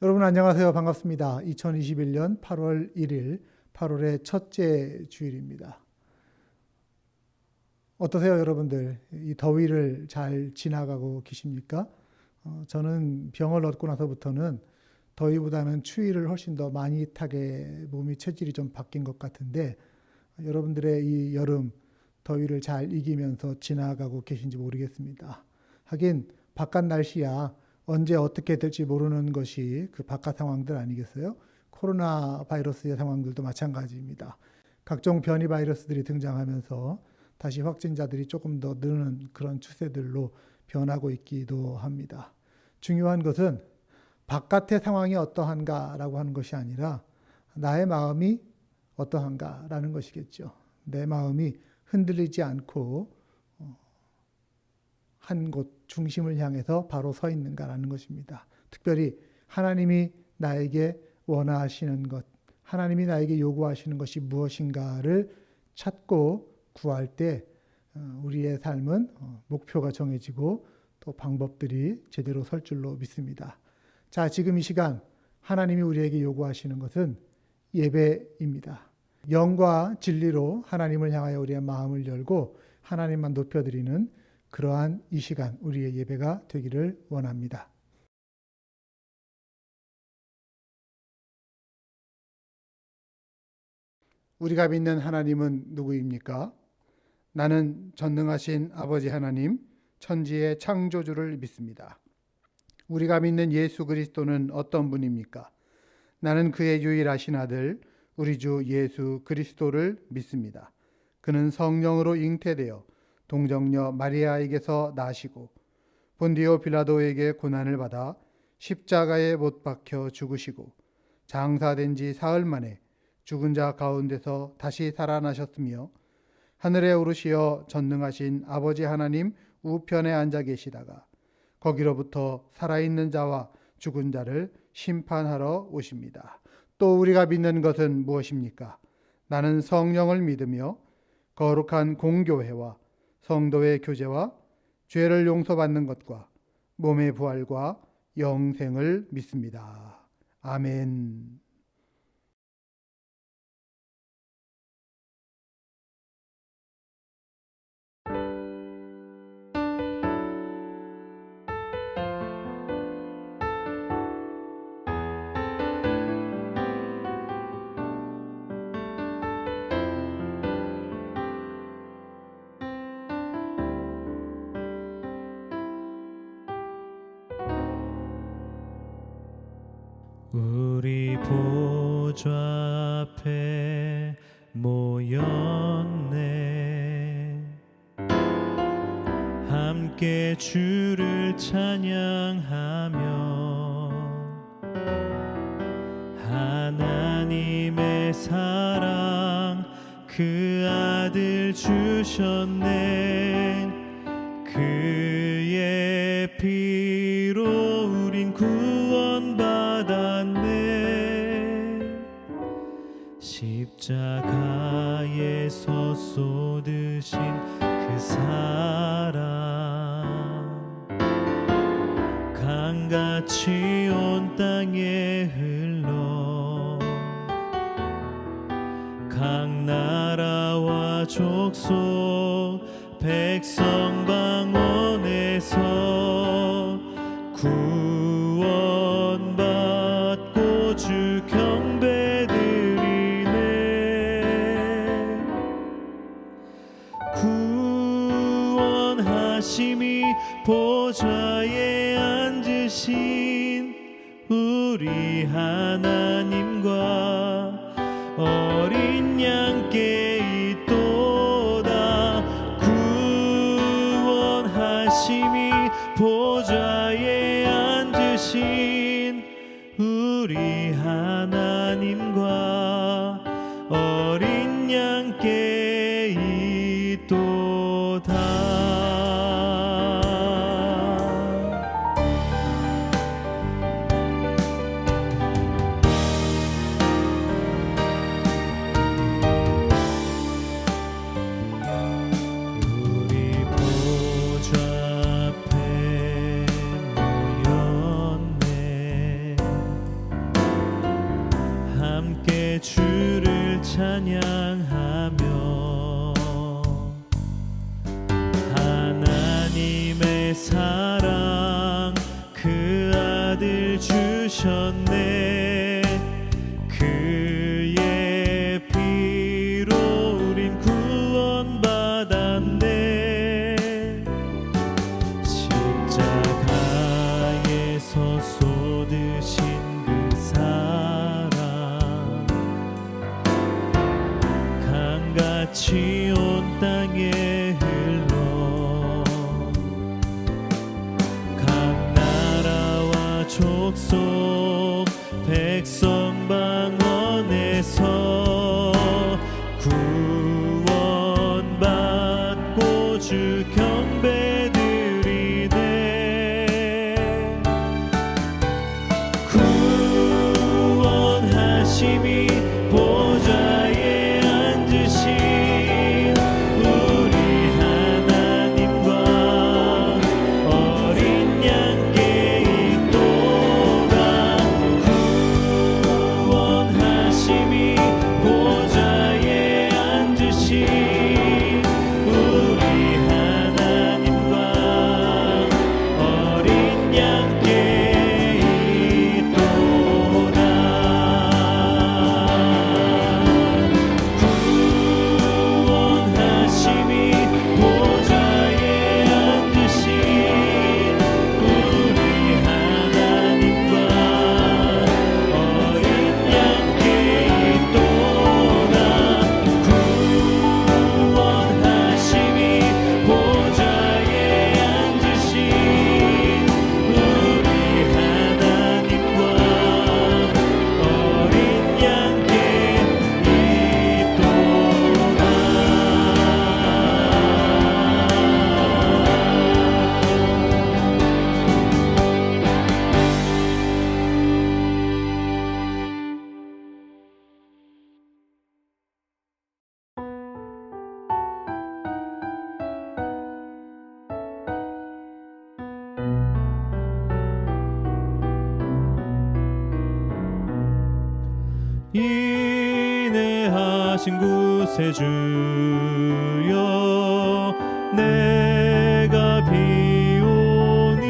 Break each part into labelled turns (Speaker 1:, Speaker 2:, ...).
Speaker 1: 여러분 안녕하세요. 반갑습니다. 2021년 8월 1일, 8월의 첫째 주일입니다. 어떠세요, 여러분들? 이 더위를 잘 지나가고 계십니까? 저는 병을 얻고 나서부터는 더위보다는 추위를 훨씬 더 많이 타게 몸이 체질이 좀 바뀐 것 같은데 여러분들의 이 여름 더위를 잘 이기면서 지나가고 계신지 모르겠습니다. 하긴 바깥 날씨야 언제 어떻게 될지 모르는 것이 그 바깥 상황들 아니겠어요? 코로나 바이러스의 상황들도 마찬가지입니다. 각종 변이 바이러스들이 등장하면서 다시 확진자들이 조금 더 느는 그런 추세들로 변하고 있기도 합니다. 중요한 것은 바깥의 상황이 어떠한가라고 하는 것이 아니라 나의 마음이 어떠한가라는 것이겠죠. 내 마음이 흔들리지 않고 한 곳 중심을 향해서 바로 서 있는가라는 것입니다. 특별히 하나님이 나에게 원하시는 것, 하나님이 나에게 요구하시는 것이 무엇인가를 찾고 구할 때 우리의 삶은 목표가 정해지고 또 방법들이 제대로 설 줄로 믿습니다. 자, 지금 이 시간 하나님이 우리에게 요구하시는 것은 예배입니다. 영과 진리로 하나님을 향하여 우리의 마음을 열고 하나님만 높여드리는 그러한 이 시간 우리의 예배가 되기를 원합니다. 우리가 믿는 하나님은 누구입니까? 나는 전능하신 아버지 하나님, 천지의 창조주를 믿습니다. 우리가 믿는 예수 그리스도는 어떤 분입니까? 나는 그의 유일하신 아들, 우리 주 예수 그리스도를 믿습니다. 그는 성령으로 잉태되어 동정녀 마리아에게서 나시고 본디오 빌라도에게 고난을 받아 십자가에 못 박혀 죽으시고 장사된 지 사흘 만에 죽은 자 가운데서 다시 살아나셨으며 하늘에 오르시어 전능하신 아버지 하나님 우편에 앉아 계시다가 거기로부터 살아있는 자와 죽은 자를 심판하러 오십니다. 또 우리가 믿는 것은 무엇입니까? 나는 성령을 믿으며 거룩한 공교회와 성도의 교제와 죄를 용서받는 것과 몸의 부활과 영생을 믿습니다. 아멘.
Speaker 2: 우리 보좌 앞에 모였네. 함께 주를 찬양하며 하나님의 사랑 그 아들 주셨네. 그의 피로 우린 구원받았네. 십자가에서 쏟으신 그 사랑 강같이 온 땅에 흘러 각 나라와 족속 백성 방언에서 구원받고 주 경배드리네. 구원하심이 보좌에 앉으신 우리 하나님과 어린 양께 있도다. 구원하심이 보좌에 앉으신 우리 하나님과 어린 양께 있도다. 함께 주를 찬양하며 하나님의 사랑 그 아들 주셨네. 그의 피로 우린 구원받았네. 십자가에서 쏟으신 그 사랑 강같이 온 땅에 흘러 각 나라와 족속 백성 방언에서 구원받고 주 경배드리네. 구원하심이 보좌에 앉으신 우리 하나님과 어린 양께 있도다. 구원하심이 보좌에 앉으신 우리 하나님과 어린 양께 있도다. 구원하심이 보좌에 앉으신 우리 하나님과 어린 양께 있도다. 구원하심이 보좌에 앉으신 우리 하나님과 어린 양께 인내하신 구세주여 내가 비오니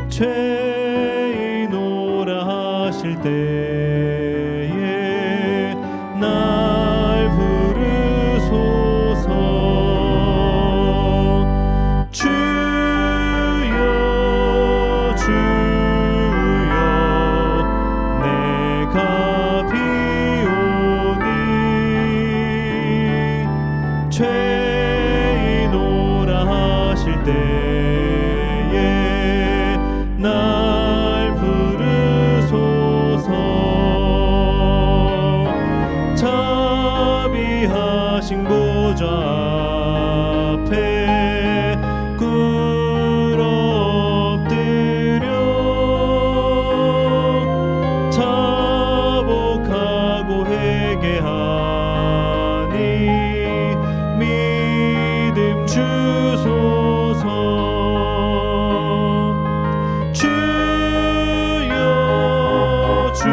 Speaker 2: 죄인오라 하실 때에 날 부르소서. 주여 주여 내가 비오니 죄인오라 하실 때에 날 부르소서. 자비하신 보좌 앞에 꿇어 엎드려 자복하고 회개하니 믿음 주소서. 주여 주여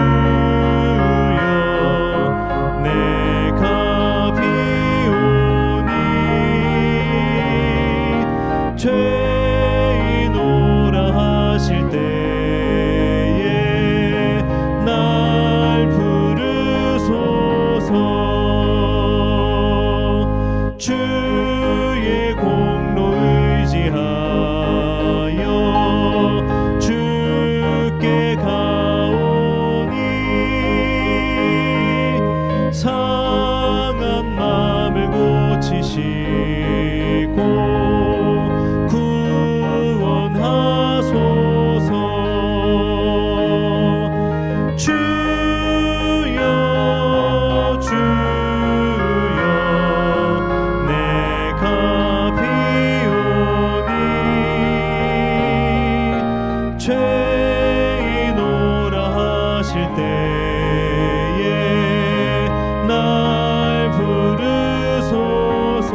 Speaker 2: 내가 비오니 죄인오라 하실 때에 날 부르소서. 주의 공로 의지하여 주께 가오니 상한 마음을 고치시고 구원하소서. 주여 주여 내가 비오니 죄인오라 하실 때에 날 부르소서.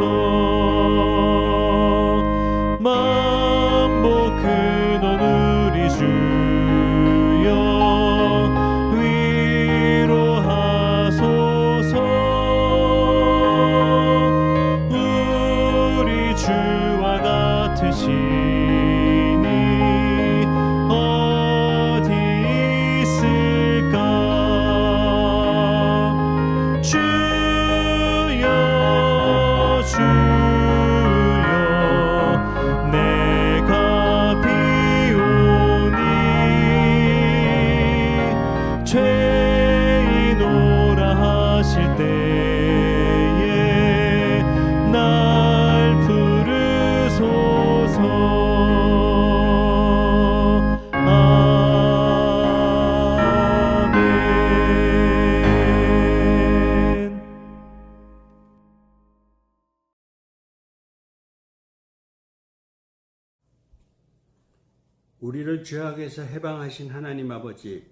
Speaker 3: 우리를 죄악에서 해방하신 하나님 아버지,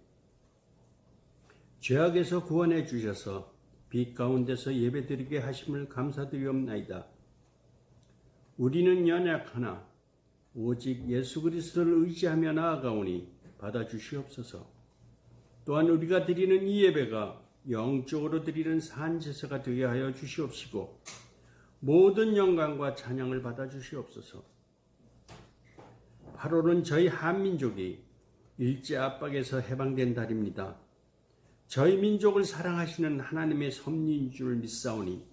Speaker 3: 죄악에서 구원해 주셔서 빛 가운데서 예배드리게 하심을 감사드리옵나이다. 우리는 연약하나 오직 예수 그리스도를 의지하며 나아가오니 받아주시옵소서. 또한 우리가 드리는 이 예배가 영적으로 드리는 산제사가 되게 하여 주시옵시고 모든 영광과 찬양을 받아주시옵소서. 8월은 저희 한민족이 일제 압박에서 해방된 달입니다. 저희 민족을 사랑하시는 하나님의 섭리인 줄 믿사오니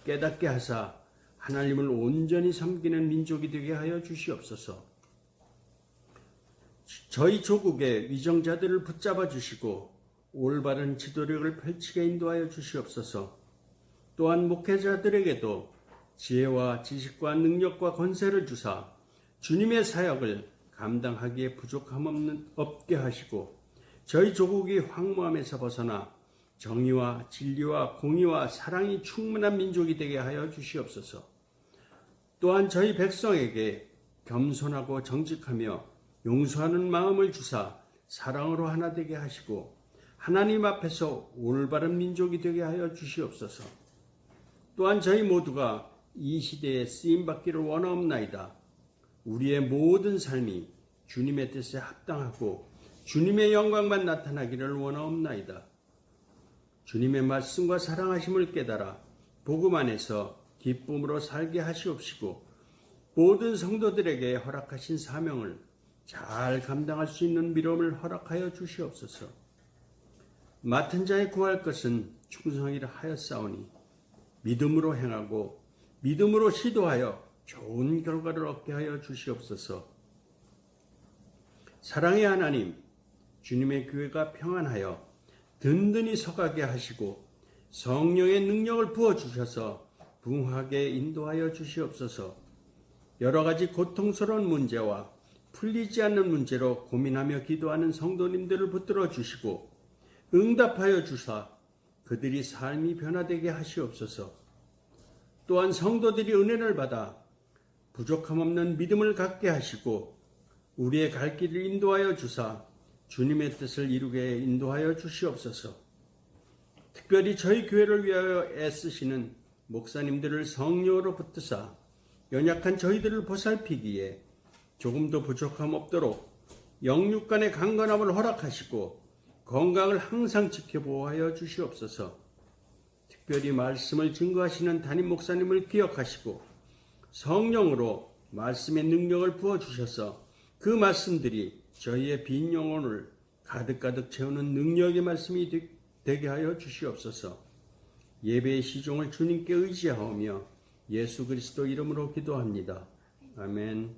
Speaker 3: 깨닫게 하사 하나님을 온전히 섬기는 민족이 되게 하여 주시옵소서. 저희 조국의 위정자들을 붙잡아 주시고 올바른 지도력을 펼치게 인도하여 주시옵소서. 또한 목회자들에게도 지혜와 지식과 능력과 권세를 주사 주님의 사역을 감당하기에 부족함 없게 하시고 저희 조국이 황무함에서 벗어나 정의와 진리와 공의와 사랑이 충만한 민족이 되게 하여 주시옵소서. 또한 저희 백성에게 겸손하고 정직하며 용서하는 마음을 주사 사랑으로 하나 되게 하시고 하나님 앞에서 올바른 민족이 되게 하여 주시옵소서. 또한 저희 모두가 이 시대에 쓰임받기를 원하옵나이다. 우리의 모든 삶이 주님의 뜻에 합당하고 주님의 영광만 나타나기를 원하옵나이다. 주님의 말씀과 사랑하심을 깨달아 복음 안에서 기쁨으로 살게 하시옵시고 모든 성도들에게 허락하신 사명을 잘 감당할 수 있는 미움을 허락하여 주시옵소서. 맡은 자에 구할 것은 충성이라 하였사오니 믿음으로 행하고 믿음으로 시도하여 좋은 결과를 얻게 하여 주시옵소서. 사랑의 하나님, 주님의 교회가 평안하여 든든히 서가게 하시고 성령의 능력을 부어주셔서 부흥하게 인도하여 주시옵소서. 여러 가지 고통스러운 문제와 풀리지 않는 문제로 고민하며 기도하는 성도님들을 붙들어 주시고 응답하여 주사 그들이 삶이 변화되게 하시옵소서. 또한 성도들이 은혜를 받아 부족함 없는 믿음을 갖게 하시고 우리의 갈 길을 인도하여 주사 주님의 뜻을 이루게 인도하여 주시옵소서. 특별히 저희 교회를 위하여 애쓰시는 목사님들을 성령으로 붙드사 연약한 저희들을 보살피기에 조금도 부족함 없도록 영육 간의 강건함을 허락하시고 건강을 항상 지켜보호하여 주시옵소서. 특별히 말씀을 증거하시는 담임 목사님을 기억하시고 성령으로 말씀의 능력을 부어주셔서 그 말씀들이 저희의 빈 영혼을 가득가득 채우는 능력의 말씀이 되게 하여 주시옵소서. 예배의 시종을 주님께 의지하오며 예수 그리스도 이름으로 기도합니다. 아멘.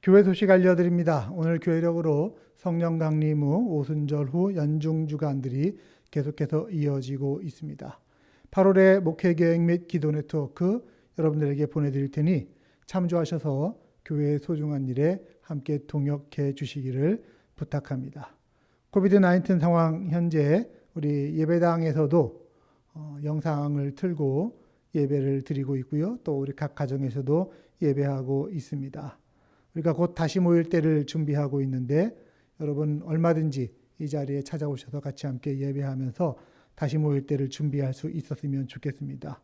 Speaker 1: 교회 소식 알려드립니다. 오늘 교회력으로 성령 강림 후 오순절 후 연중 주간들이 계속해서 이어지고 있습니다. 8월에 목회 계획 및 기도 네트워크 여러분들에게 보내드릴 테니 참조하셔서 교회의 소중한 일에 함께 동역해 주시기를 부탁합니다. 코비드-19 상황 현재 우리 예배당에서도 영상을 틀고 예배를 드리고 있고요. 또 우리 각 가정에서도 예배하고 있습니다. 우리가 곧 다시 모일 때를 준비하고 있는데 여러분 얼마든지 이 자리에 찾아오셔서 같이 함께 예배하면서 다시 모일 때를 준비할 수 있었으면 좋겠습니다.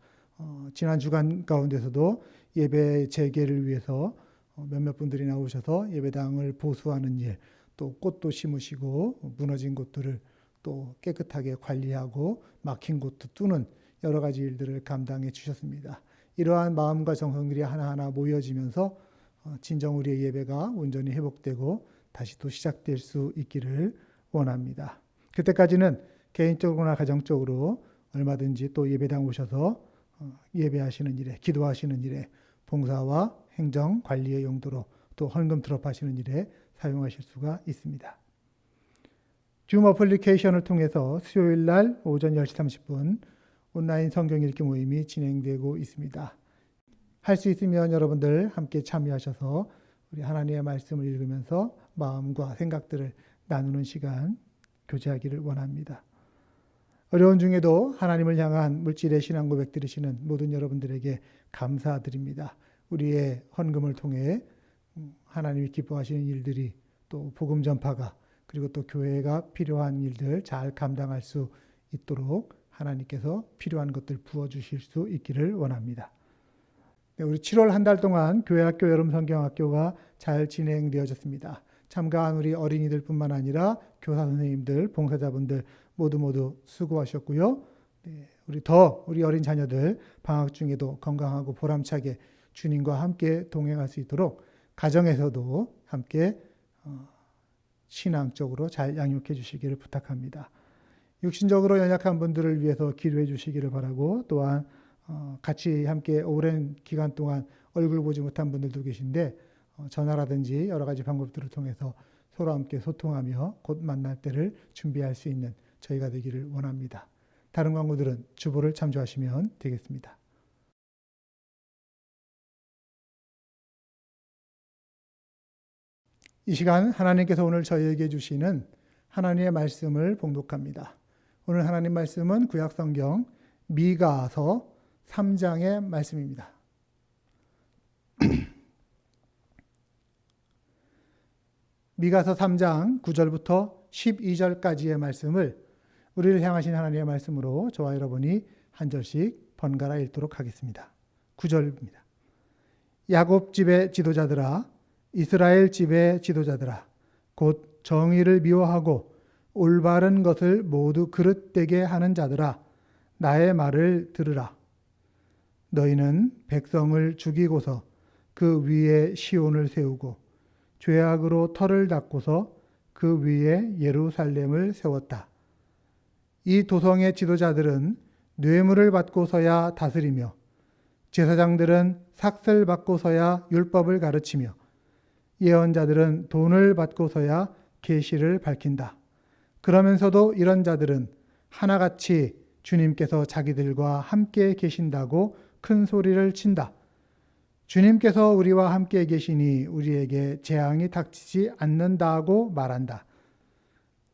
Speaker 1: 지난 주간 가운데서도 예배 재개를 위해서 몇몇 분들이 나오셔서 예배당을 보수하는 일, 또 꽃도 심으시고 무너진 곳들을 또 깨끗하게 관리하고 막힌 곳도 뚫는 여러 가지 일들을 감당해 주셨습니다. 이러한 마음과 정성들이 하나하나 모여지면서 진정 우리의 예배가 온전히 회복되고 다시 또 시작될 수 있기를 원합니다. 그때까지는 개인적으로나 가정적으로 얼마든지 또 예배당 오셔서 예배하시는 일에, 기도하시는 일에, 봉사와 행정 관리의 용도로 또 헌금 드롭하시는 일에 사용하실 수가 있습니다. 줌 어플리케이션을 통해서 수요일 날 오전 10시 30분 온라인 성경 읽기 모임이 진행되고 있습니다. 할 수 있으면 여러분들 함께 참여하셔서 우리 하나님의 말씀을 읽으면서 마음과 생각들을 나누는 시간 교제하기를 원합니다. 어려운 중에도 하나님을 향한 물질의 신앙 고백 들으시는 모든 여러분들에게 감사드립니다. 우리의 헌금을 통해 하나님이 기뻐하시는 일들이 또 복음 전파가 그리고 또 교회가 필요한 일들 잘 감당할 수 있도록 하나님께서 필요한 것들 부어주실 수 있기를 원합니다. 네, 우리 7월 한 달 동안 교회학교 여름성경학교가 잘 진행되어졌습니다. 참가한 우리 어린이들뿐만 아니라 교사 선생님들, 봉사자분들 모두 수고하셨고요. 네, 우리 어린 자녀들 방학 중에도 건강하고 보람차게 주님과 함께 동행할 수 있도록 가정에서도 함께 신앙적으로 잘 양육해 주시기를 부탁합니다. 육신적으로 연약한 분들을 위해서 기도해 주시기를 바라고 또한 같이 함께 오랜 기간 동안 얼굴 보지 못한 분들도 계신데 전화라든지 여러 가지 방법들을 통해서 서로 함께 소통하며 곧 만날 때를 준비할 수 있는 저희가 되기를 원합니다. 다른 광고들은 주보를 참조하시면 되겠습니다. 이 시간 하나님께서 오늘 저희에게 주시는 하나님의 말씀을 봉독합니다. 오늘 하나님 말씀은 구약성경 미가서 3장의 말씀입니다. 미가서 3장 9절부터 12절까지의 말씀을 우리를 향하신 하나님의 말씀으로 저와 여러분이 한 절씩 번갈아 읽도록 하겠습니다. 9절입니다. 야곱 집의 지도자들아, 이스라엘 집의 지도자들아, 곧 정의를 미워하고 올바른 것을 모두 그릇되게 하는 자들아, 나의 말을 들으라. 너희는 백성을 죽이고서 그 위에 시온을 세우고 죄악으로 터를 닦고서 그 위에 예루살렘을 세웠다. 이 도성의 지도자들은 뇌물을 받고서야 다스리며 제사장들은 삭슬 받고서야 율법을 가르치며 예언자들은 돈을 받고서야 계시를 밝힌다. 그러면서도 이런 자들은 하나같이 주님께서 자기들과 함께 계신다고 큰 소리를 친다. 주님께서 우리와 함께 계시니 우리에게 재앙이 닥치지 않는다고 말한다.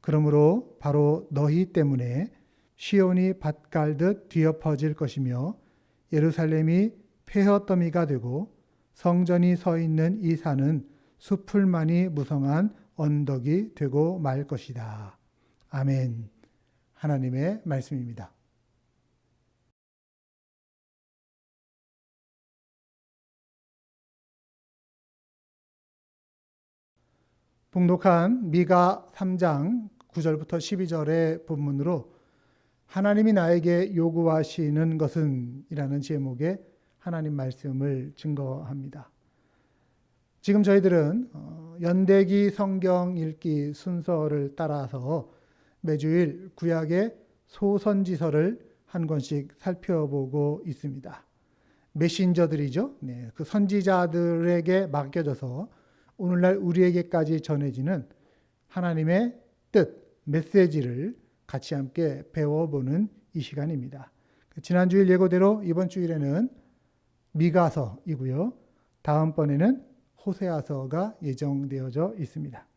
Speaker 1: 그러므로 바로 너희 때문에 시온이 밭갈듯 뒤엎어질 것이며 예루살렘이 폐허더미가 되고 성전이 서 있는 이 산은 수풀만이 무성한 언덕이 되고 말 것이다. 아멘. 하나님의 말씀입니다. 봉독한 미가 3장 9절부터 12절의 본문으로 하나님이 나에게 요구하시는 것은 이라는 제목의 하나님 말씀을 증거합니다. 지금 저희들은 연대기 성경 읽기 순서를 따라서 매주일 구약의 소선지서를 한 권씩 살펴보고 있습니다. 메신저들이죠. 네, 그 선지자들에게 맡겨져서 오늘날 우리에게까지 전해지는 하나님의 뜻, 메시지를 같이 함께 배워보는 이 시간입니다. 지난주일 예고대로 이번 주일에는 미가서이고요. 다음번에는 호세아서가 예정되어져 있습니다.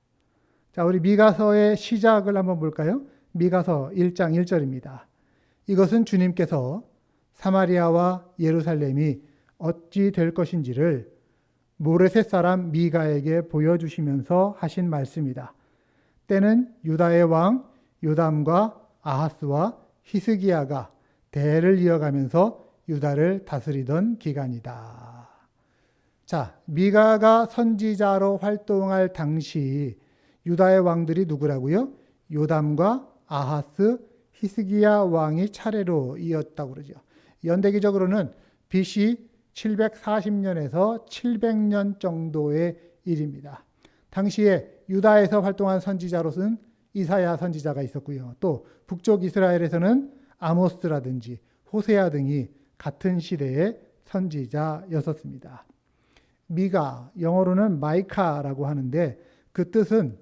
Speaker 1: 자, 우리 미가서의 시작을 한번 볼까요? 미가서 1장 1절입니다. 이것은 주님께서 사마리아와 예루살렘이 어찌 될 것인지를 모레셋 사람 미가에게 보여주시면서 하신 말씀이다. 때는 유다의 왕 요담과 아하스와 히스기야가 대를 이어가면서 유다를 다스리던 기간이다. 자, 미가가 선지자로 활동할 당시 유다의 왕들이 누구라고요? 요담과 아하스, 히스기야 왕이 차례로 이었다고 그러죠. 연대기적으로는 BC 740년에서 700년 정도의 일입니다. 당시에 유다에서 활동한 선지자로서는 이사야 선지자가 있었고요. 또 북쪽 이스라엘에서는 아모스라든지 호세아 등이 같은 시대의 선지자였었습니다. 미가, 영어로는 마이카라고 하는데 그 뜻은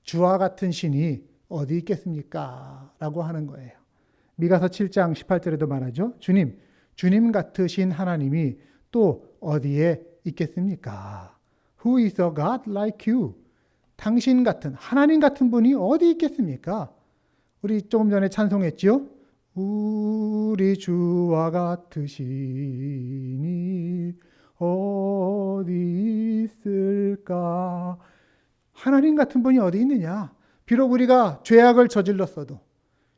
Speaker 1: 주와 같은 신이 어디 있겠습니까? 라고 하는 거예요. 미가서 7장 18절에도 말하죠. 주님 같으신 하나님이 또 어디에 있겠습니까? Who is a God like you? 당신 같은, 하나님 같은 분이 어디 있겠습니까? 우리 조금 전에 찬송했죠? 우리 주와 같으시니 어디 있을까? 하나님 같은 분이 어디 있느냐? 비록 우리가 죄악을 저질렀어도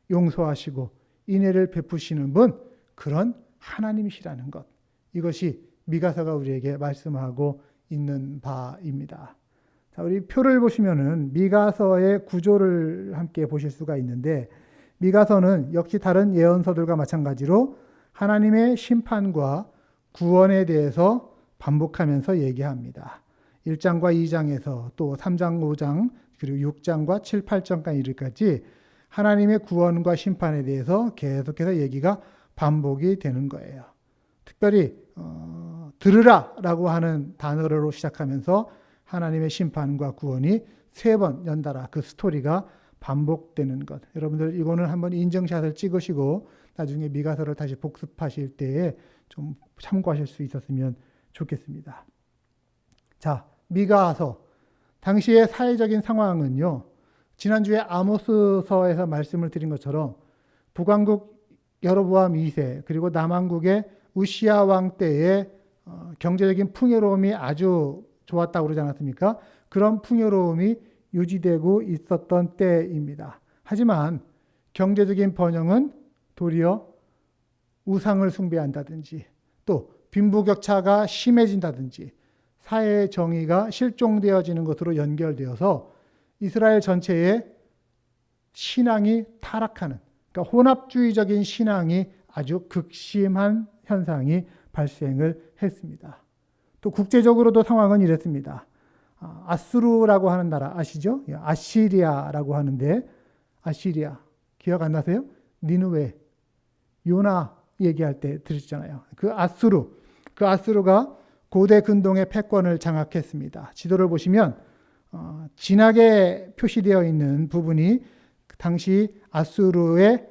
Speaker 1: 용서하시고 인애를 베푸시는 분, 그런 하나님이시라는 것. 이것이 미가서가 우리에게 말씀하고 있는 바입니다. 자, 우리 표를 보시면은 미가서의 구조를 함께 보실 수가 있는데, 미가서는 역시 다른 예언서들과 마찬가지로 하나님의 심판과 구원에 대해서 반복하면서 얘기합니다. 1장과 2장에서 또 3장, 5장, 그리고 6장과 7, 8장까지 이르기까지 하나님의 구원과 심판에 대해서 계속해서 얘기가 반복이 되는 거예요. 특별히 들으라 라고 하는 단어로 시작하면서 하나님의 심판과 구원이 3번 연달아 그 스토리가 반복되는 것. 여러분들 이거는 한번 인증샷을 찍으시고 나중에 미가서를 다시 복습하실 때에 좀 참고하실 수 있었으면 좋겠습니다. 자, 미가서 당시의 사회적인 상황은요, 지난주에 아모스서에서 말씀을 드린 것처럼 북왕국 여로보암 2세 그리고 남왕국의 우시야 왕 때에 경제적인 풍요로움이 아주 좋았다고 그러지 않았습니까? 그런 풍요로움이 유지되고 있었던 때입니다. 하지만 경제적인 번영은 도리어 우상을 숭배한다든지 또 빈부격차가 심해진다든지 사회의 정의가 실종되어지는 것으로 연결되어서 이스라엘 전체의 신앙이 타락하는, 그러니까 혼합주의적인 신앙이 아주 극심한 현상이 발생을 했습니다. 또 국제적으로도 상황은 이랬습니다. 아수르라고 하는 나라 아시죠? 아시리아라고 하는데, 아시리아 기억 안 나세요? 니느웨, 요나 얘기할 때 들으셨잖아요. 그 아수르가 고대 근동의 패권을 장악했습니다. 지도를 보시면 진하게 표시되어 있는 부분이 당시 아수르의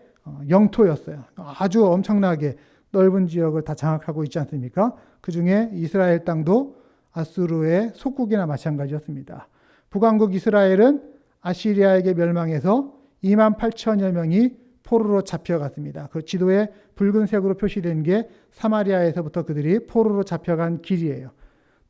Speaker 1: 영토였어요. 아주 엄청나게 넓은 지역을 다 장악하고 있지 않습니까? 그 중에 이스라엘 땅도 아수르의 속국이나 마찬가지였습니다. 북왕국 이스라엘은 아시리아에게 멸망해서 28,000여 명이 포로로 잡혀갔습니다. 그 지도에 붉은색으로 표시된 게 사마리아에서부터 그들이 포로로 잡혀간 길이에요.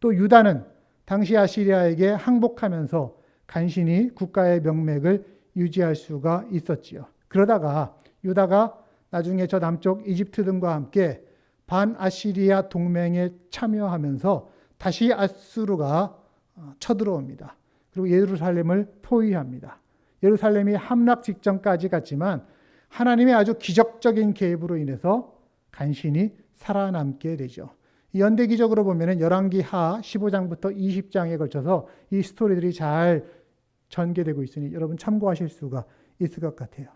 Speaker 1: 또 유다는 당시 아시리아에게 항복하면서 간신히 국가의 명맥을 유지할 수가 있었지요. 그러다가 유다가 나중에 저 남쪽 이집트 등과 함께 반아시리아 동맹에 참여하면서 다시 아수르가 쳐들어옵니다. 그리고 예루살렘을 포위합니다. 예루살렘이 함락 직전까지 갔지만 하나님의 아주 기적적인 개입으로 인해서 간신히 살아남게 되죠. 연대기적으로 보면 열왕기하 15장부터 20장에 걸쳐서 이 스토리들이 잘 전개되고 있으니 여러분 참고하실 수가 있을 것 같아요.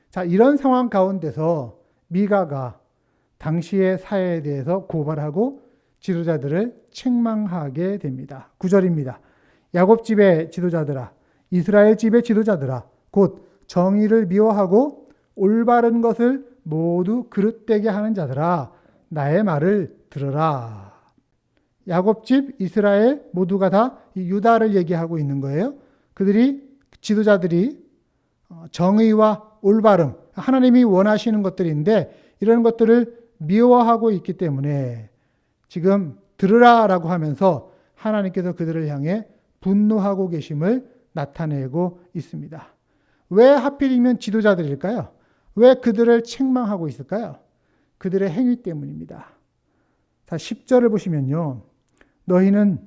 Speaker 1: 자, 이런 상황 가운데서 미가가 당시의 사회에 대해서 고발하고 지도자들을 책망하게 됩니다. 9절입니다. 야곱 집의 지도자들아, 이스라엘 집의 지도자들아, 곧 정의를 미워하고 올바른 것을 모두 그릇되게 하는 자들아, 나의 말을 들으라. 야곱 집, 이스라엘 모두가 다 이 유다를 얘기하고 있는 거예요. 지도자들이 정의와 올바름, 하나님이 원하시는 것들인데 이런 것들을 미워하고 있기 때문에 지금 들으라라고 하면서 하나님께서 그들을 향해 분노하고 계심을 나타내고 있습니다. 왜 하필이면 지도자들일까요? 왜 그들을 책망하고 있을까요? 그들의 행위 때문입니다. 자, 10절을 보시면요. 너희는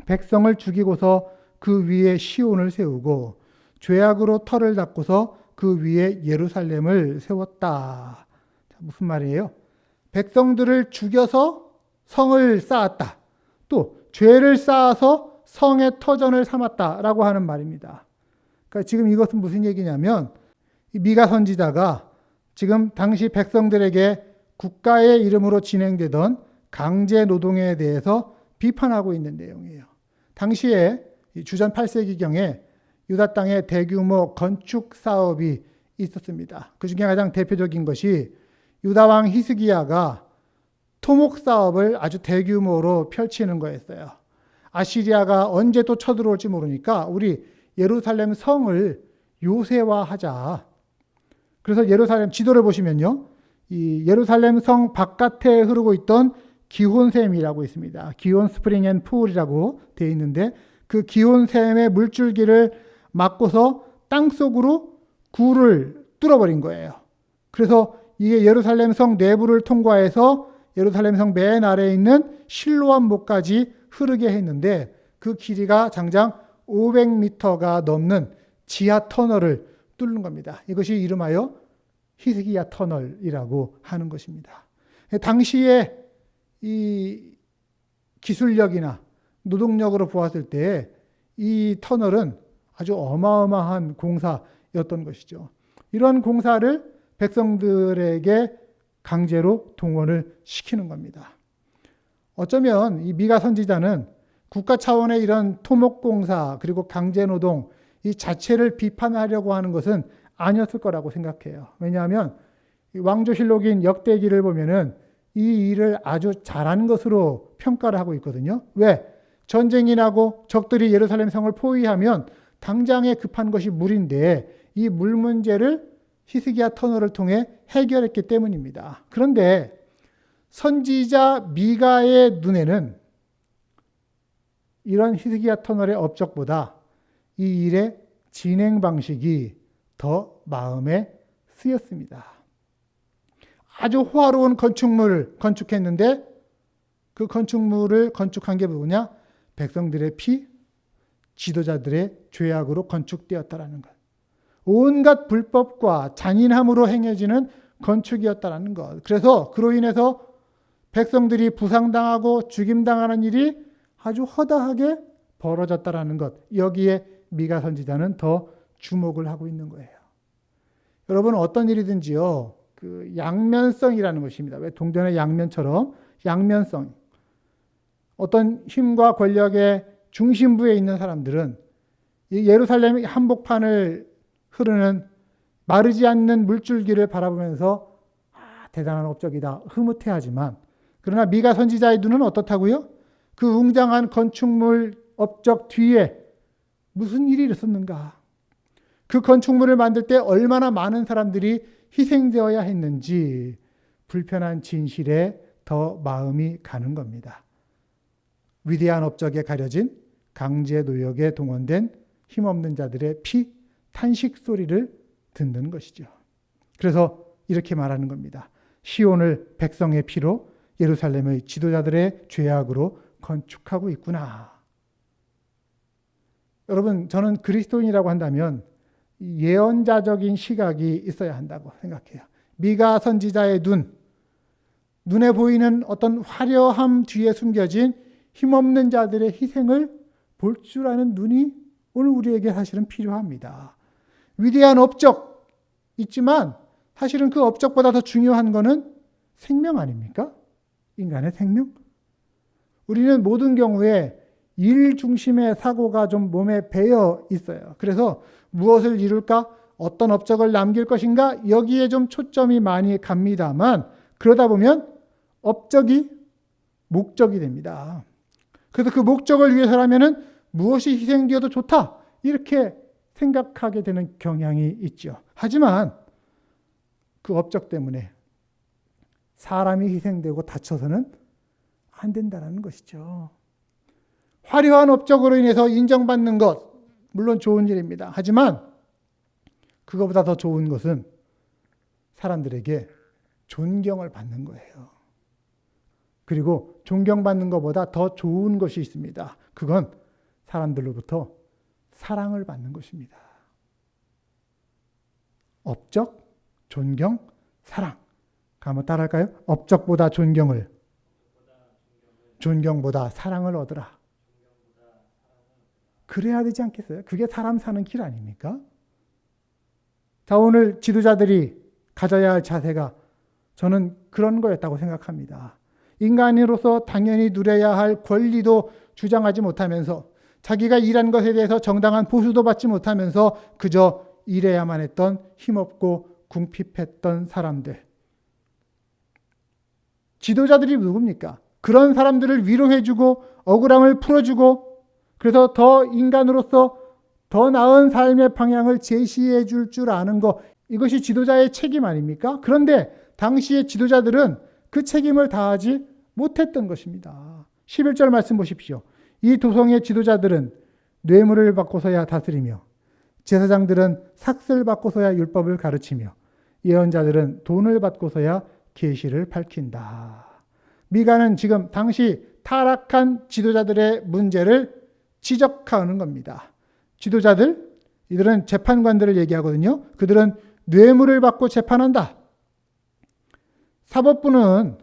Speaker 1: 백성을 죽이고서 그 위에 시온을 세우고 죄악으로 터를 닦고서 그 위에 예루살렘을 세웠다. 자, 무슨 말이에요? 백성들을 죽여서 성을 쌓았다. 또 죄를 쌓아서 성의 터전을 삼았다라고 하는 말입니다. 그러니까 지금 이것은 무슨 얘기냐면 미가 선지자가 지금 당시 백성들에게 국가의 이름으로 진행되던 강제 노동에 대해서 비판하고 있는 내용이에요. 당시에 주전 8세기경에 유다 땅에 대규모 건축 사업이 있었습니다. 그 중에 가장 대표적인 것이 유다 왕 히스기야가 토목 사업을 아주 대규모로 펼치는 거였어요. 아시리아가 언제 또 쳐들어올지 모르니까 우리 예루살렘 성을 요새화하자. 그래서 예루살렘 지도를 보시면요, 이 예루살렘 성 바깥에 흐르고 있던 기혼샘이라고 있습니다. 기혼 스프링 앤 풀이라고 되어 있는데 그 기혼샘의 물줄기를 막고서 땅 속으로 굴을 뚫어버린 거예요. 그래서 이게 예루살렘 성 내부를 통과해서 예루살렘 성 맨 아래에 있는 실로암목까지 흐르게 했는데 그 길이가 장장 500m가 넘는 지하 터널을 뚫는 겁니다. 이것이 이름하여 히스기야 터널이라고 하는 것입니다. 당시에 이 기술력이나 노동력으로 보았을 때 이 터널은 아주 어마어마한 공사였던 것이죠. 이런 공사를 백성들에게 강제로 동원을 시키는 겁니다. 어쩌면 이 미가 선지자는 국가 차원의 이런 토목공사 그리고 강제노동 이 자체를 비판하려고 하는 것은 아니었을 거라고 생각해요. 왜냐하면 왕조실록인 역대기를 보면은 이 일을 아주 잘하는 것으로 평가를 하고 있거든요. 왜? 전쟁이 나고 적들이 예루살렘 성을 포위하면 당장에 급한 것이 물인데 이 물 문제를 히스기야 터널을 통해 해결했기 때문입니다. 그런데 선지자 미가의 눈에는 이런 히스기야 터널의 업적보다 이 일의 진행 방식이 더 마음에 쓰였습니다. 아주 호화로운 건축물을 건축했는데 그 건축물을 건축한 게 뭐냐? 백성들의 피, 지도자들의 죄악으로 건축되었다라는 것. 온갖 불법과 잔인함으로 행해지는 건축이었다라는 것. 그래서 그로 인해서 백성들이 부상당하고 죽임당하는 일이 아주 허다하게 벌어졌다라는 것. 여기에 미가 선지자는 더 주목을 하고 있는 거예요. 여러분 어떤 일이든지요. 그 양면성이라는 것입니다. 왜 동전의 양면처럼 양면성. 어떤 힘과 권력의 중심부에 있는 사람들은 이 예루살렘 한복판을 흐르는 마르지 않는 물줄기를 바라보면서 대단한 업적이다 흐뭇해하지만 그러나 미가 선지자의 눈은 어떻다고요? 그 웅장한 건축물 업적 뒤에 무슨 일이 있었는가? 그 건축물을 만들 때 얼마나 많은 사람들이 희생되어야 했는지 불편한 진실에 더 마음이 가는 겁니다. 위대한 업적에 가려진 강제 노역에 동원된 힘없는 자들의 피, 탄식 소리를 듣는 것이죠. 그래서 이렇게 말하는 겁니다. 시온을 백성의 피로 예루살렘의 지도자들의 죄악으로 건축하고 있구나. 여러분, 저는 그리스도인이라고 한다면 예언자적인 시각이 있어야 한다고 생각해요. 미가 선지자의 눈에 보이는 어떤 화려함 뒤에 숨겨진 힘없는 자들의 희생을 볼 줄 아는 눈이 오늘 우리에게 사실은 필요합니다. 위대한 업적 있지만 사실은 그 업적보다 더 중요한 것은 생명 아닙니까? 인간의 생명? 우리는 모든 경우에 일 중심의 사고가 좀 몸에 배어 있어요. 그래서 무엇을 이룰까? 어떤 업적을 남길 것인가? 여기에 좀 초점이 많이 갑니다만 그러다 보면 업적이 목적이 됩니다. 그래서 그 목적을 위해서라면 무엇이 희생되어도 좋다. 이렇게 생각하게 되는 경향이 있죠. 하지만 그 업적 때문에 사람이 희생되고 다쳐서는 안 된다는 것이죠. 화려한 업적으로 인해서 인정받는 것, 물론 좋은 일입니다. 하지만 그것보다 더 좋은 것은 사람들에게 존경을 받는 거예요. 그리고 존경받는 것보다 더 좋은 것이 있습니다. 그건 사람들로부터 사랑을 받는 것입니다. 업적, 존경, 사랑. 한번 따라할까요? 업적보다 존경을, 존경보다 사랑을 얻으라. 그래야 되지 않겠어요? 그게 사람 사는 길 아닙니까? 자, 오늘 지도자들이 가져야 할 자세가 저는 그런 거였다고 생각합니다. 인간으로서 당연히 누려야 할 권리도 주장하지 못하면서 자기가 일한 것에 대해서 정당한 보수도 받지 못하면서 그저 일해야만 했던 힘없고 궁핍했던 사람들. 지도자들이 누굽니까? 그런 사람들을 위로해주고 억울함을 풀어주고 그래서 더 인간으로서 더 나은 삶의 방향을 제시해 줄 아는 것, 이것이 지도자의 책임 아닙니까? 그런데 당시의 지도자들은 그 책임을 다하지 못했던 것입니다. 11절 말씀 보십시오. 이 도성의 지도자들은 뇌물을 받고서야 다스리며 제사장들은 삭슬 받고서야 율법을 가르치며 예언자들은 돈을 받고서야 계시를 밝힌다. 미가는 지금 당시 타락한 지도자들의 문제를 지적하는 겁니다. 지도자들, 이들은 재판관들을 얘기하거든요. 그들은 뇌물을 받고 재판한다. 사법부는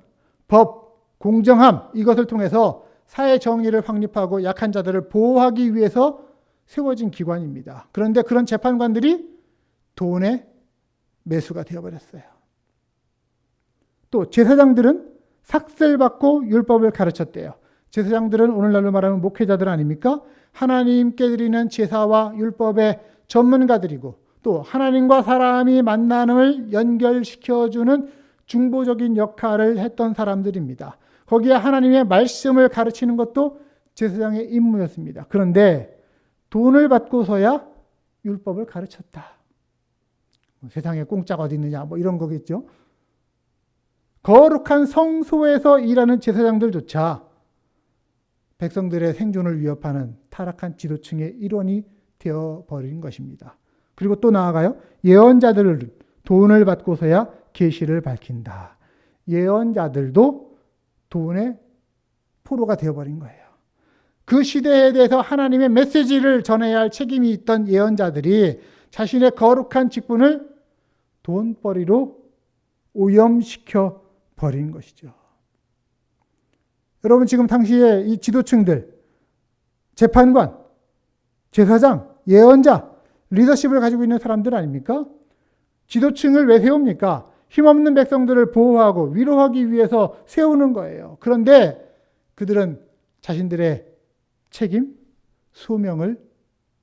Speaker 1: 법, 공정함 이것을 통해서 사회 정의를 확립하고 약한 자들을 보호하기 위해서 세워진 기관입니다. 그런데 그런 재판관들이 돈의 매수가 되어버렸어요. 또 제사장들은 삭슬받고 율법을 가르쳤대요. 제사장들은 오늘날로 말하면 목회자들 아닙니까? 하나님께 드리는 제사와 율법의 전문가들이고 또 하나님과 사람이 만남을 연결시켜주는 중보적인 역할을 했던 사람들입니다. 거기에 하나님의 말씀을 가르치는 것도 제사장의 임무였습니다. 그런데 돈을 받고서야 율법을 가르쳤다. 세상에 공짜가 어디 있느냐 이런 거겠죠. 거룩한 성소에서 일하는 제사장들조차 백성들의 생존을 위협하는 타락한 지도층의 일원이 되어버린 것입니다. 그리고 또 나아가요. 예언자들을 돈을 받고서야 계시를 밝힌다. 예언자들도 돈의 포로가 되어버린 거예요. 그 시대에 대해서 하나님의 메시지를 전해야 할 책임이 있던 예언자들이 자신의 거룩한 직분을 돈벌이로 오염시켜 버린 것이죠. 여러분 지금 당시에 이 지도층들, 재판관, 제사장, 예언자, 리더십을 가지고 있는 사람들 아닙니까? 지도층을 왜 세웁니까? 힘없는 백성들을 보호하고 위로하기 위해서 세우는 거예요. 그런데 그들은 자신들의 책임, 소명을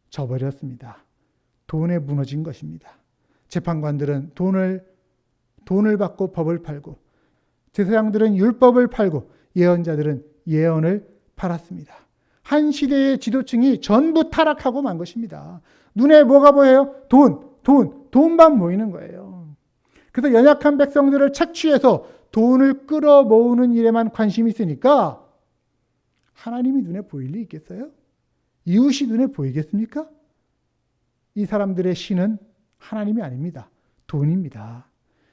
Speaker 1: 저버렸습니다. 돈에 무너진 것입니다. 재판관들은 돈을 받고 법을 팔고 제사장들은 율법을 팔고 예언자들은 예언을 팔았습니다. 한 시대의 지도층이 전부 타락하고 만 것입니다. 눈에 뭐가 보여요? 돈만 보이는 거예요. 그래서 연약한 백성들을 착취해서 돈을 끌어모으는 일에만 관심이 있으니까 하나님이 눈에 보일 리 있겠어요? 이웃이 눈에 보이겠습니까? 이 사람들의 신은 하나님이 아닙니다. 돈입니다.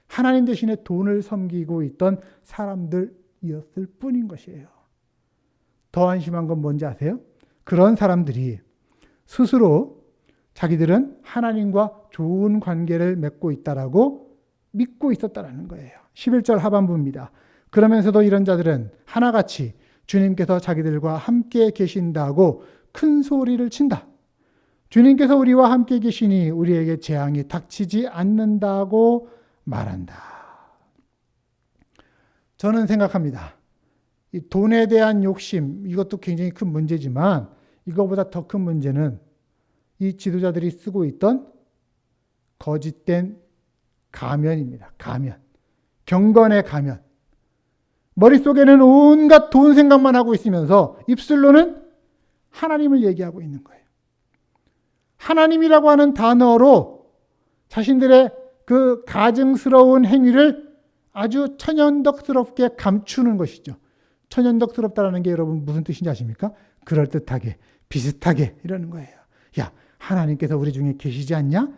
Speaker 1: 하나님 대신에 돈을 섬기고 있던 사람들이었을 뿐인 것이에요. 더 안심한 건 뭔지 아세요? 그런 사람들이 스스로 자기들은 하나님과 좋은 관계를 맺고 있다라고 믿고 있었다라는 거예요. 11절 하반부입니다. 그러면서도 이런 자들은 하나같이 주님께서 자기들과 함께 계신다고 큰 소리를 친다. 주님께서 우리와 함께 계시니 우리에게 재앙이 닥치지 않는다고 말한다. 저는 생각합니다. 이 돈에 대한 욕심, 이것도 굉장히 큰 문제지만 이거보다 더 큰 문제는 이 지도자들이 쓰고 있던 거짓된 가면입니다. 가면. 경건의 가면. 머릿속에는 온갖 돈 생각만 하고 있으면서 입술로는 하나님을 얘기하고 있는 거예요. 하나님이라고 하는 단어로 자신들의 그 가증스러운 행위를 아주 천연덕스럽게 감추는 것이죠. 천연덕스럽다라는 게 여러분 무슨 뜻인지 아십니까? 그럴듯하게, 비슷하게 이러는 거예요. 야, 하나님께서 우리 중에 계시지 않냐?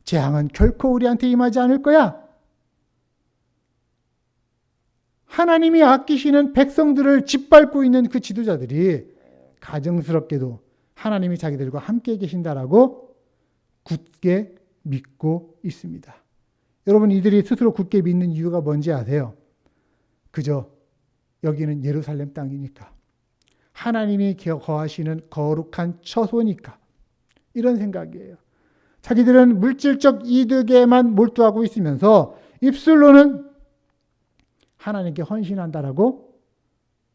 Speaker 1: 재앙은 결코 우리한테 임하지 않을 거야. 하나님이 아끼시는 백성들을 짓밟고 있는 그 지도자들이 가증스럽게도 하나님이 자기들과 함께 계신다라고 굳게 믿고 있습니다. 여러분 이들이 스스로 굳게 믿는 이유가 뭔지 아세요? 그저 여기는 예루살렘 땅이니까. 하나님이 거하시는 거룩한 처소니까. 이런 생각이에요. 자기들은 물질적 이득에만 몰두하고 있으면서 입술로는 하나님께 헌신한다라고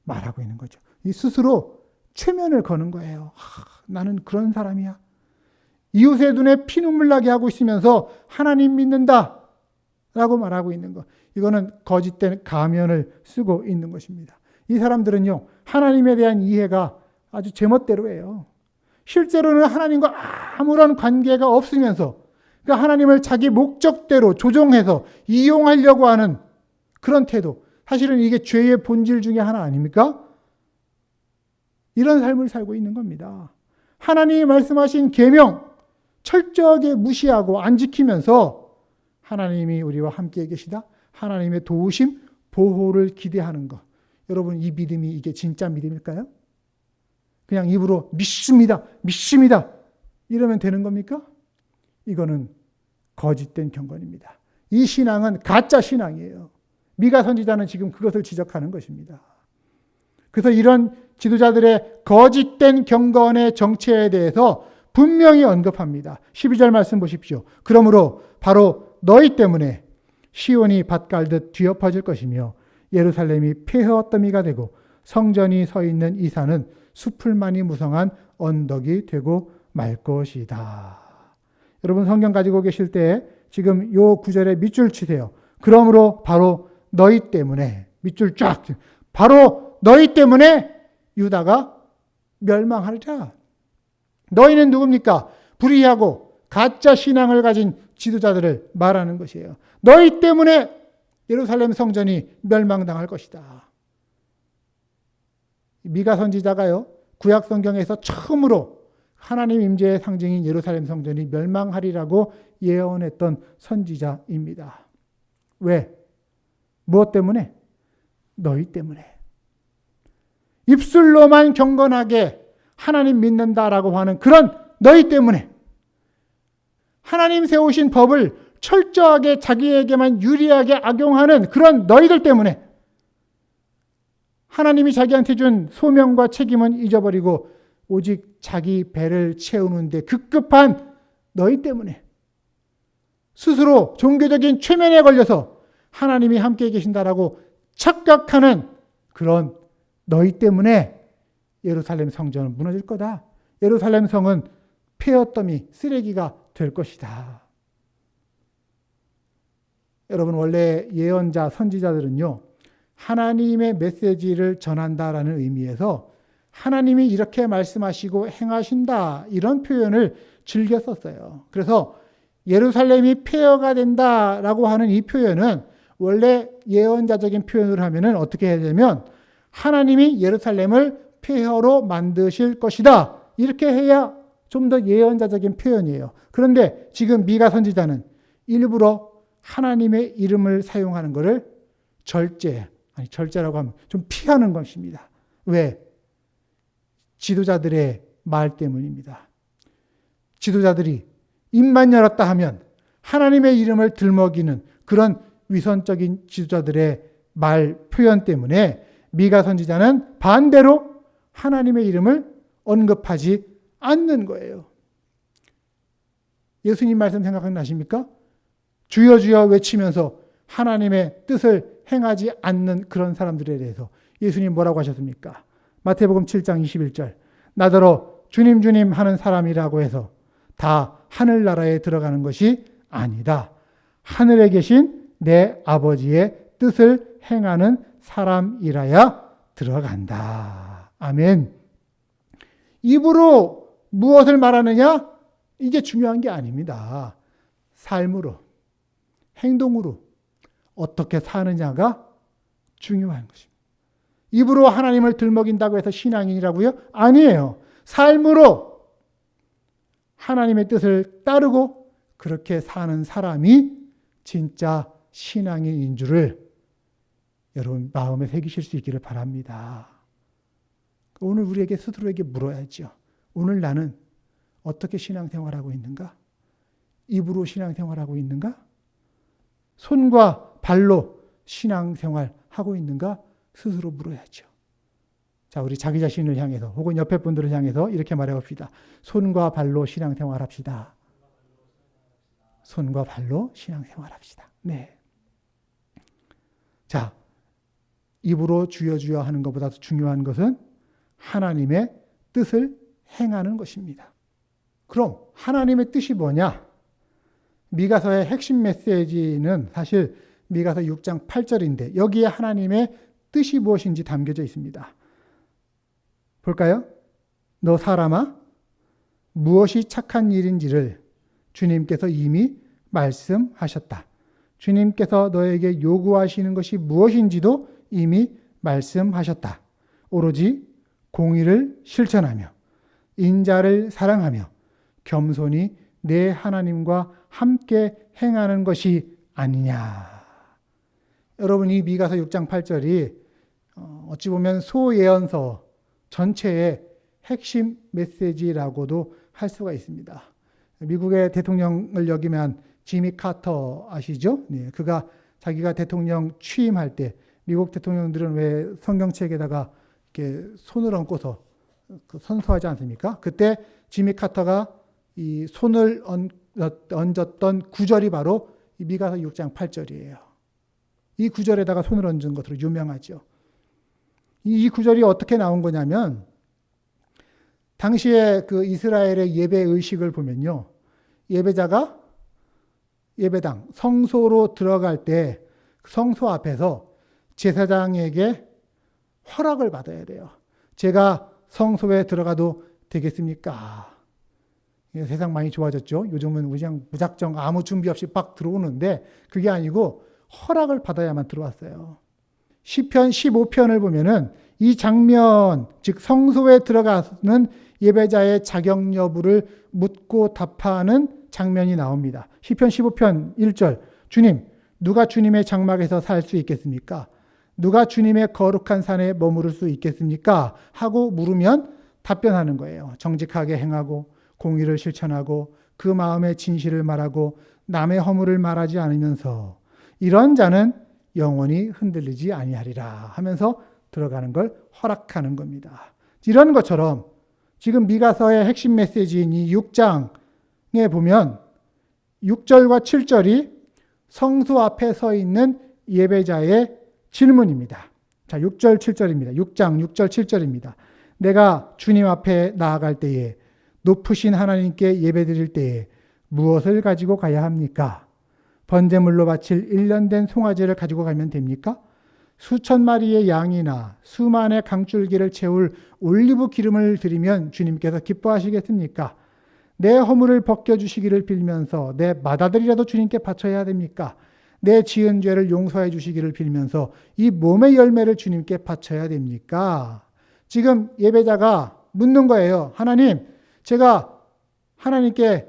Speaker 1: 말하고 있는 거죠. 이 스스로 최면을 거는 거예요. 나는 그런 사람이야. 이웃의 눈에 피눈물 나게 하고 있으면서 하나님 믿는다 라고 말하고 있는 것. 이거는 거짓된 가면을 쓰고 있는 것입니다. 이 사람들은요, 하나님에 대한 이해가 아주 제멋대로예요. 실제로는 하나님과 아무런 관계가 없으면서 그 하나님을 자기 목적대로 조종해서 이용하려고 하는 그런 태도. 사실은 이게 죄의 본질 중에 하나 아닙니까? 이런 삶을 살고 있는 겁니다. 하나님이 말씀하신 계명 철저하게 무시하고 안 지키면서 하나님이 우리와 함께 계시다. 하나님의 도우심, 보호를 기대하는 것. 여러분, 이 믿음이 이게 진짜 믿음일까요? 그냥 입으로 믿습니다. 믿습니다. 이러면 되는 겁니까? 이거는 거짓된 경건입니다. 이 신앙은 가짜 신앙이에요. 미가 선지자는 지금 그것을 지적하는 것입니다. 그래서 이런 지도자들의 거짓된 경건의 정체에 대해서 분명히 언급합니다. 12절 말씀 보십시오. 그러므로 바로 너희 때문에 시온이 밭갈듯 뒤엎어질 것이며 예루살렘이 폐허더미가 되고 성전이 서 있는 이 산은 수풀만이 무성한 언덕이 되고 말 것이다. 여러분 성경 가지고 계실 때 지금 요 구절에 밑줄 치세요. 그러므로 바로 너희 때문에 밑줄 쫙 바로 너희 때문에 유다가 멸망하리라. 너희는 누굽니까? 불의하고 가짜 신앙을 가진 지도자들을 말하는 것이에요. 너희 때문에 예루살렘 성전이 멸망당할 것이다. 미가 선지자가요, 구약 성경에서 처음으로 하나님 임재의 상징인 예루살렘 성전이 멸망하리라고 예언했던 선지자입니다. 왜? 무엇 때문에? 너희 때문에. 입술로만 경건하게 하나님 믿는다라고 하는 그런 너희 때문에, 하나님 세우신 법을 철저하게 자기에게만 유리하게 악용하는 그런 너희들 때문에, 하나님이 자기한테 준 소명과 책임은 잊어버리고 오직 자기 배를 채우는데 급급한 너희 때문에, 스스로 종교적인 최면에 걸려서 하나님이 함께 계신다라고 착각하는 그런 너희 때문에 예루살렘 성전은 무너질 거다. 예루살렘 성은 폐허더미, 쓰레기가 될 것이다. 여러분, 원래 예언자, 선지자들은요, 하나님의 메시지를 전한다라는 의미에서 하나님이 이렇게 말씀하시고 행하신다, 이런 표현을 즐겨 썼어요. 그래서 예루살렘이 폐허가 된다라고 하는 이 표현은 원래 예언자적인 표현을 하면은 어떻게 해야 되냐면 하나님이 예루살렘을 폐허로 만드실 것이다, 이렇게 해야 좀 더 예언자적인 표현이에요. 그런데 지금 미가 선지자는 일부러 하나님의 이름을 사용하는 것을 절제라고 하면 좀 피하는 것입니다. 왜? 지도자들의 말 때문입니다. 지도자들이 입만 열었다 하면 하나님의 이름을 들먹이는 그런 위선적인 지도자들의 말 표현 때문에 미가 선지자는 반대로 하나님의 이름을 언급하지 않는 거예요. 예수님 말씀 생각나십니까? 주여 주여 외치면서 하나님의 뜻을 행하지 않는 그런 사람들에 대해서 예수님 뭐라고 하셨습니까? 마태복음 7장 21절. 나더러 주님 주님 하는 사람이라고 해서 다 하늘나라에 들어가는 것이 아니다. 하늘에 계신 내 아버지의 뜻을 행하는 사람이라야 들어간다. 아멘. 입으로 무엇을 말하느냐? 이게 중요한 게 아닙니다. 삶으로, 행동으로 어떻게 사느냐가 중요한 것입니다. 입으로 하나님을 들먹인다고 해서 신앙인이라고요? 아니에요. 삶으로 하나님의 뜻을 따르고 그렇게 사는 사람이 진짜 신앙인인 줄을 여러분 마음에 새기실 수 있기를 바랍니다. 오늘 우리에게 스스로에게 물어야죠. 오늘 나는 어떻게 신앙생활하고 있는가? 입으로 신앙생활하고 있는가? 손과 발로 신앙생활하고 있는가? 스스로 물어야죠. 자, 우리 자기 자신을 향해서 혹은 옆에 분들을 향해서 이렇게 말해봅시다. 손과 발로 신앙생활합시다. 손과 발로 신앙생활합시다. 네. 자, 입으로 주여 주여 하는 것보다 더 중요한 것은 하나님의 뜻을 행하는 것입니다. 그럼 하나님의 뜻이 뭐냐? 미가서의 핵심 메시지는 사실 미가서 6장 8절인데 여기에 하나님의 뜻이 무엇인지 담겨져 있습니다. 볼까요? 너 사람아, 무엇이 착한 일인지를 주님께서 이미 말씀하셨다. 주님께서 너에게 요구하시는 것이 무엇인지도 이미 말씀하셨다. 오로지 공의를 실천하며 인자를 사랑하며 겸손히 내 하나님과 함께 행하는 것이 아니냐. 여러분, 이 미가서 6장 8절이 어찌 보면 소예언서 전체의 핵심 메시지라고도 할 수가 있습니다. 미국의 대통령을 역임한 지미 카터 아시죠? 네, 그가 자기가 대통령 취임할 때 미국 대통령들은 왜 성경책에다가 이렇게 손을 얹고서 선서하지 않습니까? 그때 지미 카터가 이 손을 얹었던 구절이 바로 이 미가서 6장 8절이에요. 이 구절에다가 손을 얹은 것으로 유명하죠. 이 구절이 어떻게 나온 거냐면 당시에 그 이스라엘의 예배 의식을 보면요. 예배자가 예배당, 성소로 들어갈 때 성소 앞에서 제사장에게 허락을 받아야 돼요. 제가 성소에 들어가도 되겠습니까? 세상 많이 좋아졌죠. 요즘은 그냥 무작정 아무 준비 없이 막 들어오는데 그게 아니고 허락을 받아야만 들어왔어요. 시편 15편을 보면은 이 장면, 즉 성소에 들어가는 예배자의 자격 여부를 묻고 답하는 장면이 나옵니다. 시편 15편 1절, 주님, 누가 주님의 장막에서 살 수 있겠습니까? 누가 주님의 거룩한 산에 머무를 수 있겠습니까? 하고 물으면 답변하는 거예요. 정직하게 행하고 공의를 실천하고 그 마음의 진실을 말하고 남의 허물을 말하지 않으면서 이런 자는 영원히 흔들리지 아니하리라 하면서 들어가는 걸 허락하는 겁니다. 이런 것처럼 지금 미가서의 핵심 메시지인 이 6장에 보면 6절과 7절이 성소 앞에 서 있는 예배자의 질문입니다. 자, 6절, 7절입니다. 6장 6절, 7절입니다. 내가 주님 앞에 나아갈 때에 높으신 하나님께 예배드릴 때에 무엇을 가지고 가야 합니까? 번제물로 바칠 1년 된 송아지를 가지고 가면 됩니까? 수천 마리의 양이나 수만의 강줄기를 채울 올리브 기름을 드리면 주님께서 기뻐하시겠습니까? 내 허물을 벗겨주시기를 빌면서 내 맏아들이라도 주님께 바쳐야 됩니까? 내 지은 죄를 용서해 주시기를 빌면서 이 몸의 열매를 주님께 바쳐야 됩니까? 지금 예배자가 묻는 거예요. 하나님, 제가 하나님께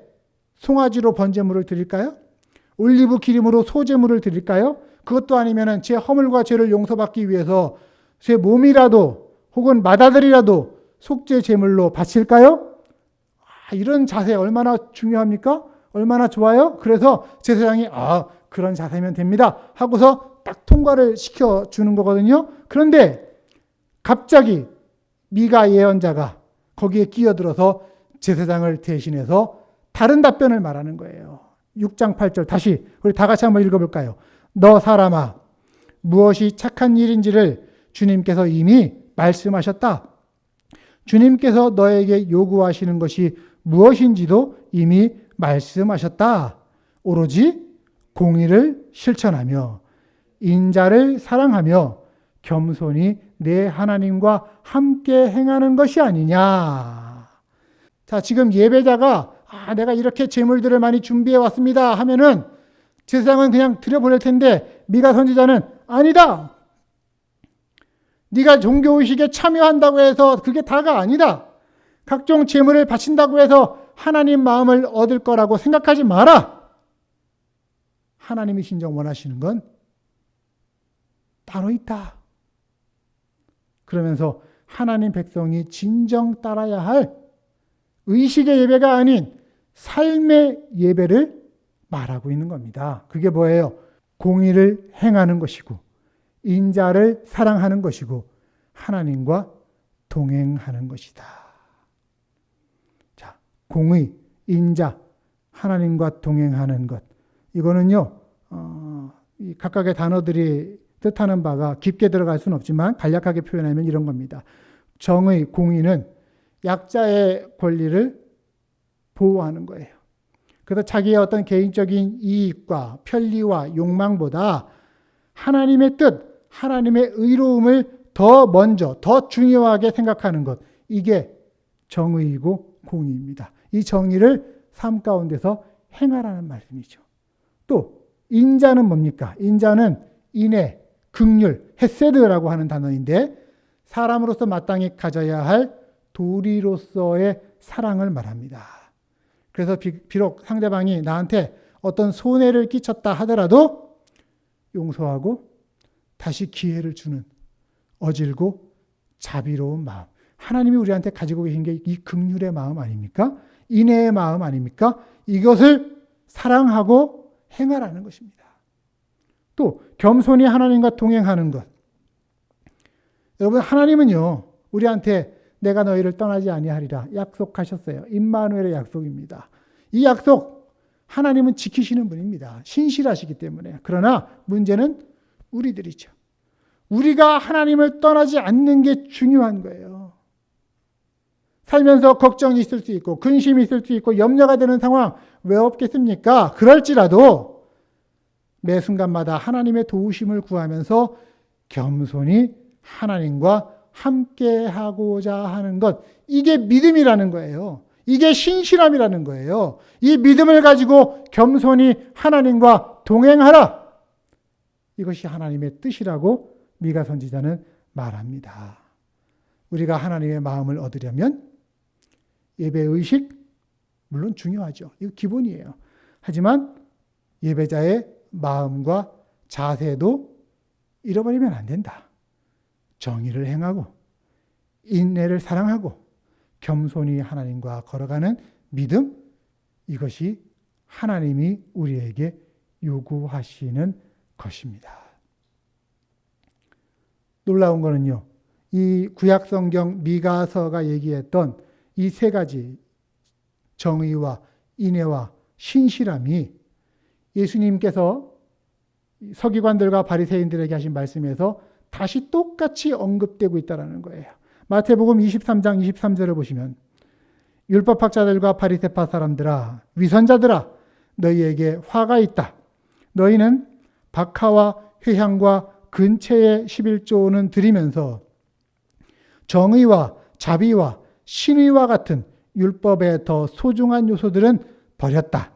Speaker 1: 송아지로 번제물을 드릴까요? 올리브 기름으로 소제물을 드릴까요? 그것도 아니면 제 허물과 죄를 용서받기 위해서 제 몸이라도 혹은 맏아들이라도 속죄 제물로 바칠까요? 이런 자세 얼마나 중요합니까? 얼마나 좋아요? 그래서 제사장이 그런 자세면 됩니다 하고서 딱 통과를 시켜주는 거거든요. 그런데 갑자기 미가 예언자가 거기에 끼어들어서 제사장을 대신해서 다른 답변을 말하는 거예요. 6장 8절 다시 우리 다 같이 한번 읽어볼까요? 너 사람아, 무엇이 착한 일인지를 주님께서 이미 말씀하셨다. 주님께서 너에게 요구하시는 것이 무엇인지도 이미 말씀하셨다. 오로지 공의를 실천하며 인자를 사랑하며 겸손히 내 하나님과 함께 행하는 것이 아니냐. 자, 지금 예배자가 내가 이렇게 제물들을 많이 준비해 왔습니다 하면은 제사장은 그냥 드려보낼 텐데 미가 선지자는 아니다. 네가 종교의식에 참여한다고 해서 그게 다가 아니다. 각종 제물을 바친다고 해서 하나님 마음을 얻을 거라고 생각하지 마라. 하나님이 진정 원하시는 건 따로 있다. 그러면서 하나님 백성이 진정 따라야 할 의식의 예배가 아닌 삶의 예배를 말하고 있는 겁니다. 그게 뭐예요? 공의를 행하는 것이고 인자를 사랑하는 것이고 하나님과 동행하는 것이다. 자, 공의, 인자, 하나님과 동행하는 것. 이거는요, 이 각각의 단어들이 뜻하는 바가 깊게 들어갈 수는 없지만 간략하게 표현하면 이런 겁니다. 정의, 공의는 약자의 권리를 보호하는 거예요. 그래서 자기의 어떤 개인적인 이익과 편리와 욕망보다 하나님의 뜻, 하나님의 의로움을 더 먼저, 더 중요하게 생각하는 것, 이게 정의이고 공의입니다. 이 정의를 삶 가운데서 행하라는 말씀이죠. 또 인자는 뭡니까? 인자는 인애, 긍휼, 헤세드라고 하는 단어인데 사람으로서 마땅히 가져야 할 도리로서의 사랑을 말합니다. 그래서 비록 상대방이 나한테 어떤 손해를 끼쳤다 하더라도 용서하고 다시 기회를 주는 어질고 자비로운 마음. 하나님이 우리한테 가지고 계신 게 이 긍휼의 마음 아닙니까? 인애의 마음 아닙니까? 이것을 사랑하고 행하라는 것입니다. 또 겸손히 하나님과 동행하는 것. 여러분, 하나님은요 우리한테 내가 너희를 떠나지 아니하리라 약속하셨어요. 임마누엘의 약속입니다. 이 약속 하나님은 지키시는 분입니다. 신실하시기 때문에. 그러나 문제는 우리들이죠. 우리가 하나님을 떠나지 않는 게 중요한 거예요. 살면서 걱정이 있을 수 있고 근심이 있을 수 있고 염려가 되는 상황 왜 없겠습니까? 그럴지라도 매 순간마다 하나님의 도우심을 구하면서 겸손히 하나님과 함께 하고자 하는 것, 이게 믿음이라는 거예요. 이게 신실함이라는 거예요. 이 믿음을 가지고 겸손히 하나님과 동행하라. 이것이 하나님의 뜻이라고 미가 선지자는 말합니다. 우리가 하나님의 마음을 얻으려면 예배의식 물론 중요하죠. 이거 기본이에요. 하지만 예배자의 마음과 자세도 잃어버리면 안 된다. 정의를 행하고 인내를 사랑하고 겸손히 하나님과 걸어가는 믿음, 이것이 하나님이 우리에게 요구하시는 것입니다. 놀라운 거는요, 이 구약성경 미가서가 얘기했던 이 세 가지 정의와 인애와 신실함이 예수님께서 서기관들과 바리새인들에게 하신 말씀에서 다시 똑같이 언급되고 있다는 거예요. 마태복음 23장 23절을 보시면 율법학자들과 바리새파 사람들아, 위선자들아, 너희에게 화가 있다. 너희는 박하와 회향과 근체의 11조는 드리면서 정의와 자비와 신의와 같은 율법의 더 소중한 요소들은 버렸다.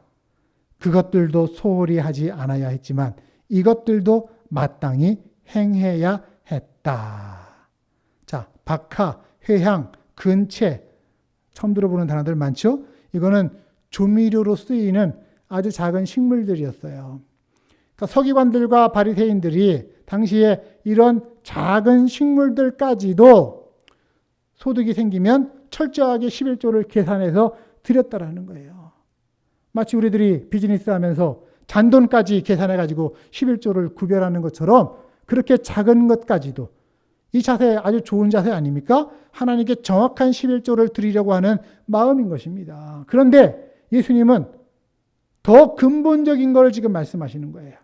Speaker 1: 그것들도 소홀히 하지 않아야 했지만 이것들도 마땅히 행해야 했다. 자, 박하, 회향, 근체, 처음 들어보는 단어들 많죠? 이거는 조미료로 쓰이는 아주 작은 식물들이었어요. 그러니까 서기관들과 바리새인들이 당시에 이런 작은 식물들까지도 소득이 생기면 철저하게 11조를 계산해서 드렸다라는 거예요. 마치 우리들이 비즈니스 하면서 잔돈까지 계산해가지고 11조를 구별하는 것처럼 그렇게 작은 것까지도, 이 자세 아주 좋은 자세 아닙니까? 하나님께 정확한 11조를 드리려고 하는 마음인 것입니다. 그런데 예수님은 더 근본적인 걸 지금 말씀하시는 거예요.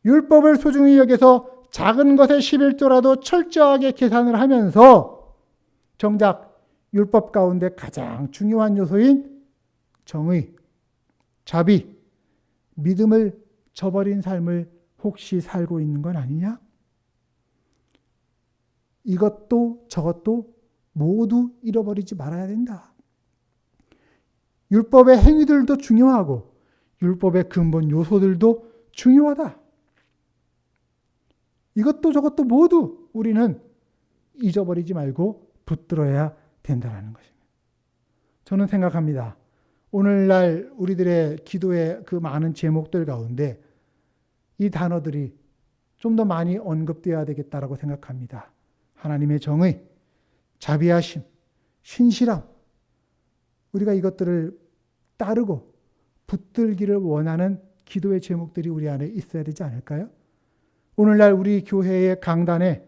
Speaker 1: 율법을 소중히 여겨서 작은 것의 11조라도 철저하게 계산을 하면서 정작 율법 가운데 가장 중요한 요소인 정의, 자비, 믿음을 저버린 삶을 혹시 살고 있는 건 아니냐? 이것도 저것도 모두 잃어버리지 말아야 된다. 율법의 행위들도 중요하고 율법의 근본 요소들도 중요하다. 이것도 저것도 모두 우리는 잊어버리지 말고 붙들어야 된다는 것입니다. 저는 생각합니다. 오늘날 우리들의 기도의 그 많은 제목들 가운데 이 단어들이 좀 더 많이 언급되어야 되겠다라고 생각합니다. 하나님의 정의, 자비하심, 신실함, 우리가 이것들을 따르고 붙들기를 원하는 기도의 제목들이 우리 안에 있어야 되지 않을까요? 오늘날 우리 교회의 강단에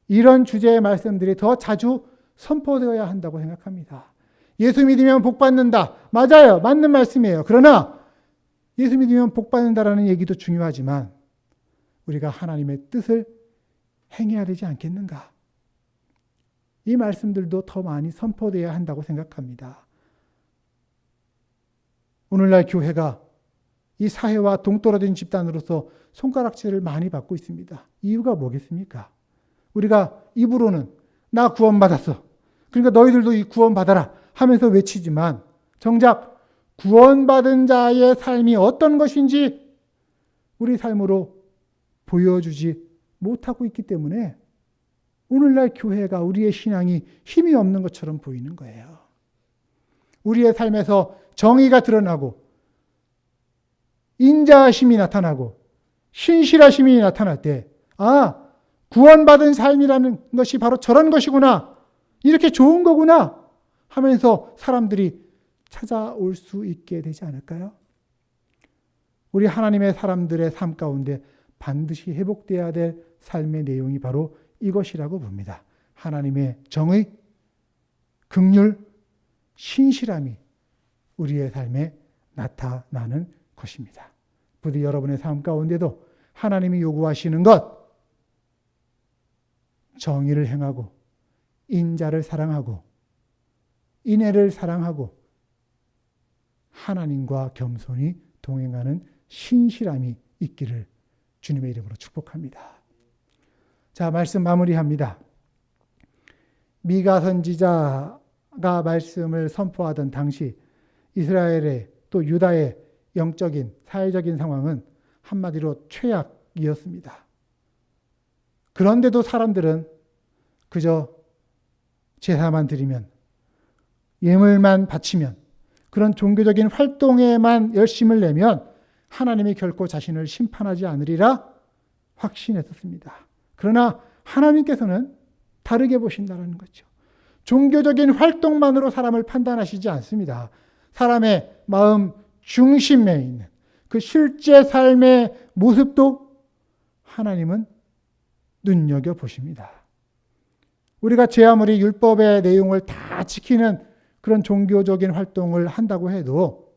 Speaker 1: 이런 주제의 말씀들이 더 자주 선포되어야 한다고 생각합니다. 예수 믿으면 복 받는다. 맞아요. 맞는 말씀이에요. 그러나 예수 믿으면 복 받는다라는 얘기도 중요하지만 우리가 하나님의 뜻을 행해야 되지 않겠는가? 이 말씀들도 더 많이 선포되어야 한다고 생각합니다. 오늘날 교회가 이 사회와 동떨어진 집단으로서 손가락질을 많이 받고 있습니다. 이유가 뭐겠습니까? 우리가 입으로는 나 구원받았어, 그러니까 너희들도 이 구원받아라 하면서 외치지만 정작 구원받은 자의 삶이 어떤 것인지 우리 삶으로 보여주지 못하고 있기 때문에 오늘날 교회가 우리의 신앙이 힘이 없는 것처럼 보이는 거예요. 우리의 삶에서 정의가 드러나고 인자하심이 나타나고 신실하심이 나타날 때, 구원받은 삶이라는 것이 바로 저런 것이구나, 이렇게 좋은 거구나 하면서 사람들이 찾아올 수 있게 되지 않을까요? 우리 하나님의 사람들의 삶 가운데 반드시 회복되어야 될 삶의 내용이 바로 이것이라고 봅니다. 하나님의 정의, 긍휼, 신실함이 우리의 삶에 나타나는 것입니다. 부디 여러분의 삶 가운데도 하나님이 요구하시는 것, 정의를 행하고 인자를 사랑하고 인애를 사랑하고 하나님과 겸손히 동행하는 신실함이 있기를 주님의 이름으로 축복합니다. 자, 말씀 마무리합니다. 미가 선지자가 말씀을 선포하던 당시 이스라엘의 또 유다의 영적인 사회적인 상황은 한마디로 최악이었습니다. 그런데도 사람들은 그저 제사만 드리면, 예물만 바치면, 그런 종교적인 활동에만 열심을 내면 하나님이 결코 자신을 심판하지 않으리라 확신했었습니다. 그러나 하나님께서는 다르게 보신다는 거죠. 종교적인 활동만으로 사람을 판단하시지 않습니다. 사람의 마음 중심에 있는 그 실제 삶의 모습도 하나님은 눈여겨보십니다. 우리가 제 아무리 율법의 내용을 다 지키는 그런 종교적인 활동을 한다고 해도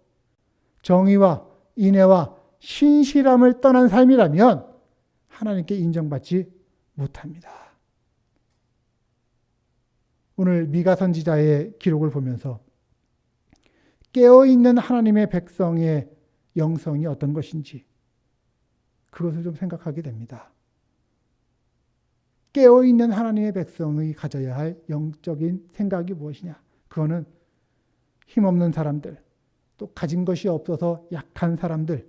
Speaker 1: 정의와 인애와 신실함을 떠난 삶이라면 하나님께 인정받지 못합니다. 오늘 미가 선지자의 기록을 보면서 깨어있는 하나님의 백성의 영성이 어떤 것인지 그것을 좀 생각하게 됩니다. 깨어있는 하나님의 백성이 가져야 할 영적인 생각이 무엇이냐? 그거는 힘없는 사람들, 또 가진 것이 없어서 약한 사람들,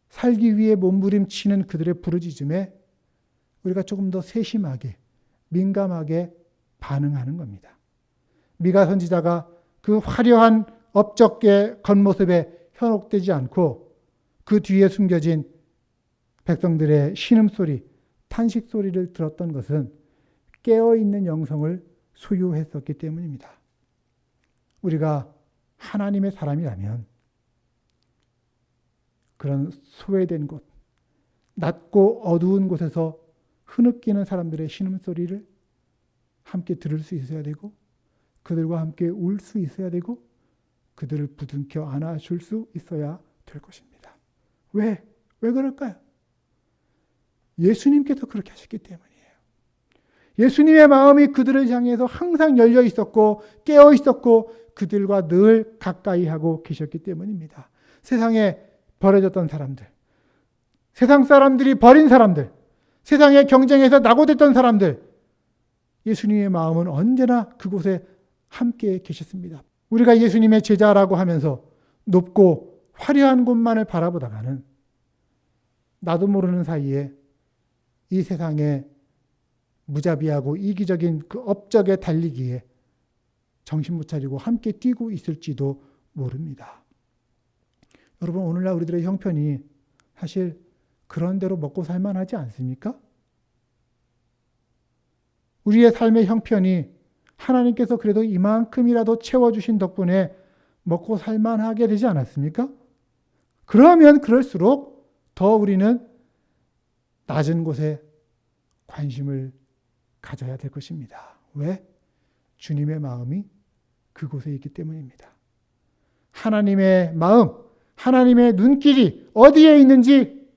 Speaker 1: 살기 위해 몸부림치는 그들의 부르짖음에 우리가 조금 더 세심하게, 민감하게 반응하는 겁니다. 미가 선지자가 그 화려한 업적의 겉모습에 현혹되지 않고 그 뒤에 숨겨진 백성들의 신음소리, 탄식소리를 들었던 것은 깨어있는 영성을 소유했었기 때문입니다. 우리가 하나님의 사람이라면 그런 소외된 곳, 낮고 어두운 곳에서 흐느끼는 사람들의 신음소리를 함께 들을 수 있어야 되고 그들과 함께 울 수 있어야 되고 그들을 부둥켜 안아줄 수 있어야 될 것입니다. 왜 그럴까요? 예수님께서 그렇게 하셨기 때문이에요. 예수님의 마음이 그들을 향해서 항상 열려 있었고 깨어 있었고 그들과 늘 가까이 하고 계셨기 때문입니다. 세상에 버려졌던 사람들, 세상 사람들이 버린 사람들, 세상의 경쟁에서 낙오됐던 사람들, 예수님의 마음은 언제나 그곳에 함께 계셨습니다. 우리가 예수님의 제자라고 하면서 높고 화려한 곳만을 바라보다가는 나도 모르는 사이에 이 세상에 무자비하고 이기적인 그 업적에 달리기에 정신 못 차리고 함께 뛰고 있을지도 모릅니다. 여러분, 오늘날 우리들의 형편이 사실 그런 대로 먹고 살만하지 않습니까? 우리의 삶의 형편이 하나님께서 그래도 이만큼이라도 채워주신 덕분에 먹고 살만하게 되지 않았습니까? 그러면 그럴수록 더 우리는 낮은 곳에 관심을 가져야 될 것입니다. 왜? 주님의 마음이 그곳에 있기 때문입니다. 하나님의 마음, 하나님의 눈길이 어디에 있는지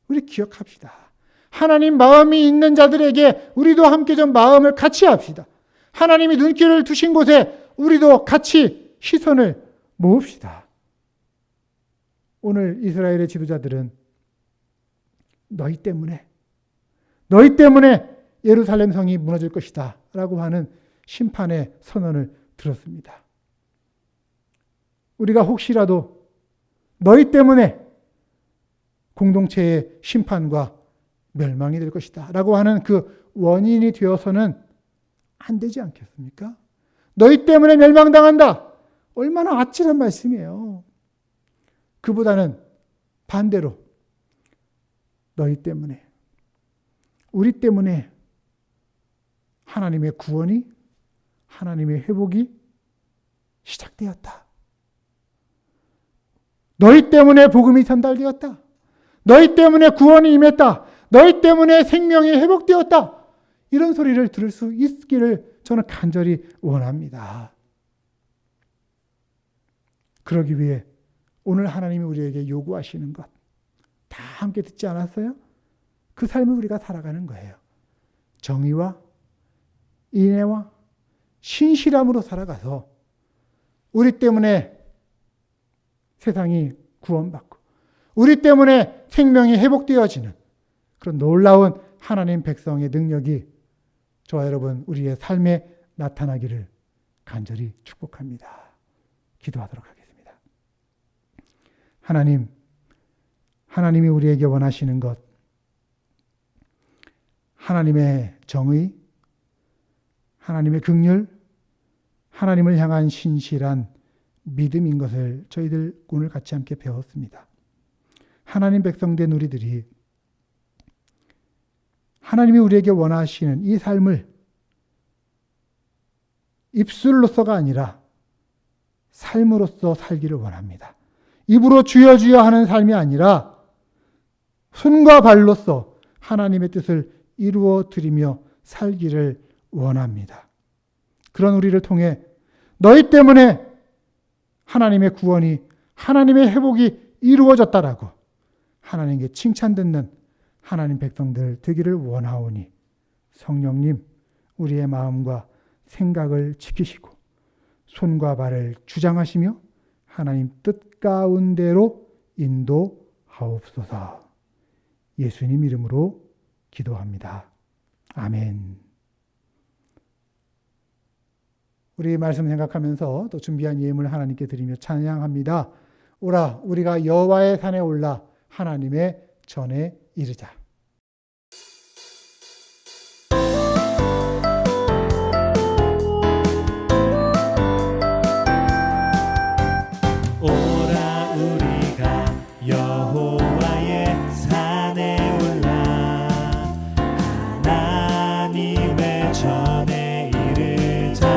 Speaker 1: 우리 기억합시다. 하나님 마음이 있는 자들에게 우리도 함께 좀 마음을 같이 합시다. 하나님이 눈길을 두신 곳에 우리도 같이 시선을 모읍시다. 오늘 이스라엘의 지도자들은 너희 때문에 예루살렘 성이 무너질 것이다 라고 하는 심판의 선언을 들었습니다. 우리가 혹시라도 너희 때문에 공동체의 심판과 멸망이 될 것이다 라고 하는 그 원인이 되어서는 안 되지 않겠습니까? 너희 때문에 멸망당한다. 얼마나 아찔한 말씀이에요. 그보다는 반대로 너희 때문에, 우리 때문에 하나님의 구원이, 하나님의 회복이 시작되었다. 너희 때문에 복음이 전달되었다. 너희 때문에 구원이 임했다. 너희 때문에 생명이 회복되었다. 이런 소리를 들을 수 있기를 저는 간절히 원합니다. 그러기 위해 오늘 하나님이 우리에게 요구하시는 것 다 함께 듣지 않았어요? 그 삶을 우리가 살아가는 거예요. 정의와 인애와 신실함으로 살아가서 우리 때문에 세상이 구원받고 우리 때문에 생명이 회복되어지는 그런 놀라운 하나님 백성의 능력이 저와 여러분 우리의 삶에 나타나기를 간절히 축복합니다. 기도하도록 하겠습니다. 하나님이 우리에게 원하시는 것, 하나님의 정의, 하나님의 긍휼, 하나님을 향한 신실한 믿음인 것을 저희들 오늘 같이 함께 배웠습니다. 하나님 백성된 우리들이 하나님이 우리에게 원하시는 이 삶을 입술로서가 아니라 삶으로서 살기를 원합니다. 입으로 주여 주여 하는 삶이 아니라 손과 발로서 하나님의 뜻을 이루어 드리며 살기를 원합니다. 그런 우리를 통해 너희 때문에 하나님의 구원이, 하나님의 회복이 이루어졌다라고 하나님께 칭찬 듣는 하나님 백성들 되기를 원하오니 성령님 우리의 마음과 생각을 지키시고 손과 발을 주장하시며 하나님 뜻 가운데로 인도하옵소서. 예수님 이름으로 기도합니다. 아멘. 우리 말씀 생각하면서 또 준비한 예물 하나님께 드리며 찬양합니다. 오라 우리가 여호와의 산에 올라 하나님의 전에 이르자.
Speaker 2: 오라 우리가 여호와의 산에 올라 하나님의 전에 이르자.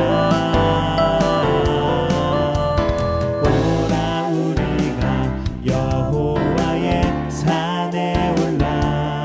Speaker 2: 오라 우리가 여호와의 산에 올라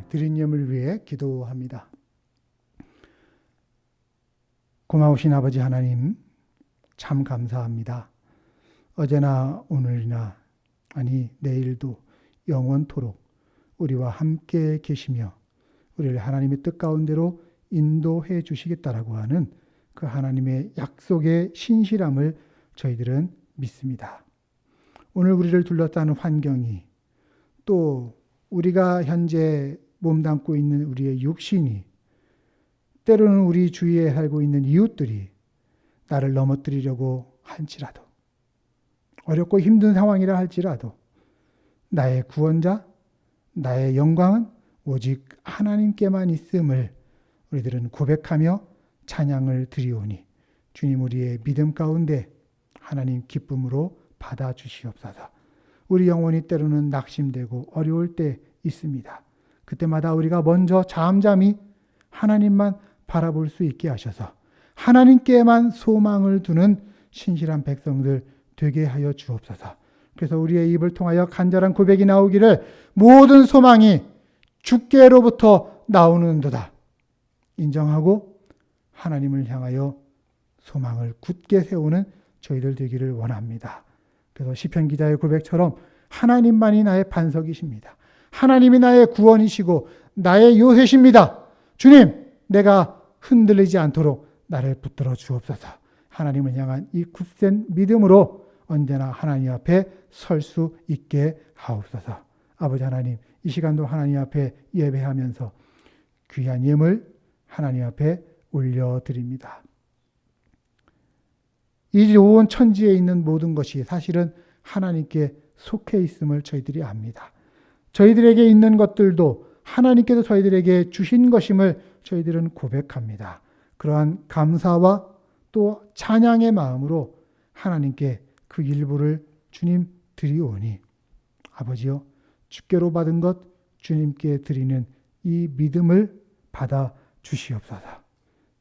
Speaker 1: 드린 예물 위해 기도합니다. 고마우신 아버지 하나님, 참 감사합니다. 어제나 오늘이나 아니 내일도 영원토록 우리와 함께 계시며 우리를 하나님의 뜻 가운데로 인도해 주시겠다라고 하는 그 하나님의 약속의 신실함을 저희들은 믿습니다. 오늘 우리를 둘러싸는 환경이, 또 우리가 현재 몸담고 있는 우리의 육신이, 때로는 우리 주위에 살고 있는 이웃들이 나를 넘어뜨리려고 할지라도, 어렵고 힘든 상황이라 할지라도 나의 구원자, 나의 영광은 오직 하나님께만 있음을 우리들은 고백하며 찬양을 드리오니 주님, 우리의 믿음 가운데 하나님 기쁨으로 받아주시옵소서. 우리 영혼이 때로는 낙심되고 어려울 때 있습니다. 그때마다 우리가 먼저 잠잠히 하나님만 바라볼 수 있게 하셔서 하나님께만 소망을 두는 신실한 백성들 되게 하여 주옵소서. 그래서 우리의 입을 통하여 간절한 고백이 나오기를 모든 소망이 주께로부터 나오는도다 인정하고 하나님을 향하여 소망을 굳게 세우는 저희들 되기를 원합니다. 그래서 시편 기자의 고백처럼 하나님만이 나의 반석이십니다. 하나님이 나의 구원이시고 나의 요새십니다. 주님, 내가 흔들리지 않도록 나를 붙들어 주옵소서. 하나님을 향한 이 굳센 믿음으로 언제나 하나님 앞에 설 수 있게 하옵소서. 아버지 하나님, 이 시간도 하나님 앞에 예배하면서 귀한 예물 하나님 앞에 올려드립니다. 이 온 천지에 있는 모든 것이 사실은 하나님께 속해 있음을 저희들이 압니다. 저희들에게 있는 것들도 하나님께서 저희들에게 주신 것임을 저희들은 고백합니다. 그러한 감사와 또 찬양의 마음으로 하나님께 그 일부를 주님 드리오니 아버지여, 주께로 받은 것 주님께 드리는 이 믿음을 받아 주시옵소서.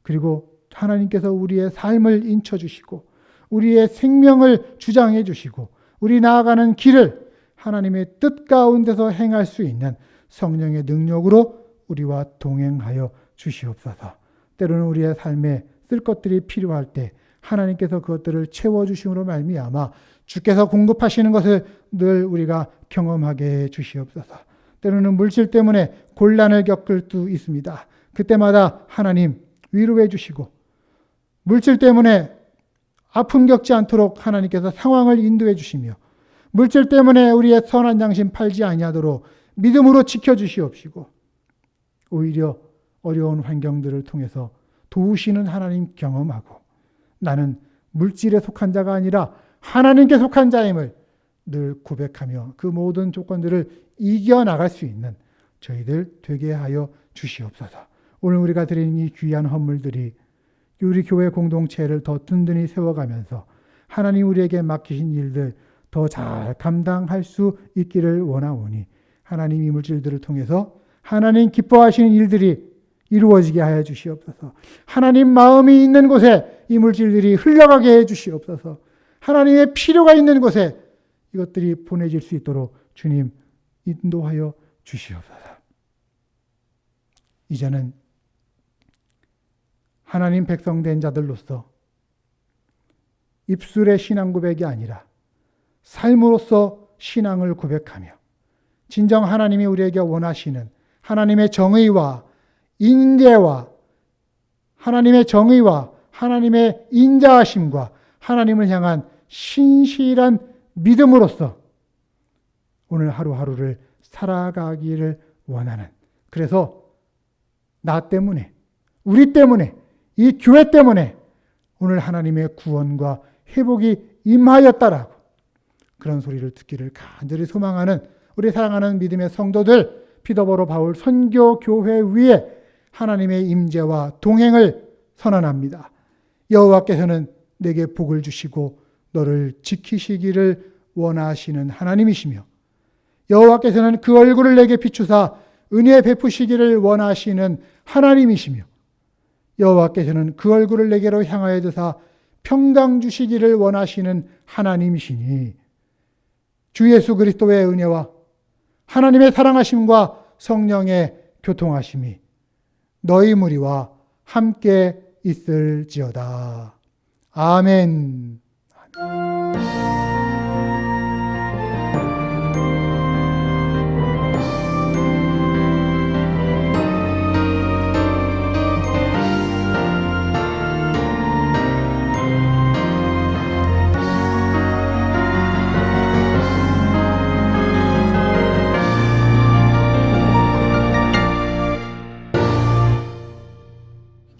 Speaker 1: 그리고 하나님께서 우리의 삶을 인쳐주시고 우리의 생명을 주장해 주시고 우리 나아가는 길을 하나님의 뜻 가운데서 행할 수 있는 성령의 능력으로 우리와 동행하여 주시옵소서. 때로는 우리의 삶에 쓸 것들이 필요할 때 하나님께서 그것들을 채워주심으로 말미암아 주께서 공급하시는 것을 늘 우리가 경험하게 해 주시옵소서. 때로는 물질 때문에 곤란을 겪을 수 있습니다. 그때마다 하나님 위로해 주시고, 물질 때문에 아픔 겪지 않도록 하나님께서 상황을 인도해 주시며, 물질 때문에 우리의 선한 양심 팔지 아니하도록 믿음으로 지켜주시옵시고, 오히려 어려운 환경들을 통해서 도우시는 하나님 경험하고, 나는 물질에 속한 자가 아니라 하나님께 속한 자임을 늘 고백하며 그 모든 조건들을 이겨나갈 수 있는 저희들 되게 하여 주시옵소서. 오늘 우리가 드린 이 귀한 헌물들이 우리 교회 공동체를 더 든든히 세워가면서 하나님 우리에게 맡기신 일들 더 잘 감당할 수 있기를 원하오니, 하나님 이 물질들을 통해서 하나님 기뻐하시는 일들이 이루어지게 하여 주시옵소서. 하나님 마음이 있는 곳에 이 물질들이 흘러가게 해 주시옵소서. 하나님의 필요가 있는 곳에 이것들이 보내질 수 있도록 주님 인도하여 주시옵소서. 이제는 하나님 백성 된 자들로서 입술의 신앙 고백이 아니라 삶으로서 신앙을 고백하며 진정 하나님이 우리에게 원하시는 하나님의 정의와 인계와 하나님의 정의와 하나님의 인자하심과 하나님을 향한 신실한 믿음으로써 오늘 하루하루를 살아가기를 원하는, 그래서 나 때문에, 우리 때문에, 이 교회 때문에 오늘 하나님의 구원과 회복이 임하였다라고 그런 소리를 듣기를 간절히 소망하는 우리 사랑하는 믿음의 성도들, 피더보로 바울 선교교회 위에 하나님의 임재와 동행을 선언합니다. 여호와께서는 내게 복을 주시고 너를 지키시기를 원하시는 하나님이시며, 여호와께서는 그 얼굴을 내게 비추사 은혜 베푸시기를 원하시는 하나님이시며, 여호와께서는 그 얼굴을 내게로 향하여 드사 평강 주시기를 원하시는 하나님이시니, 주 예수 그리스도의 은혜와 하나님의 사랑하심과 성령의 교통하심이 너희 무리와 함께 있을지어다. 아멘.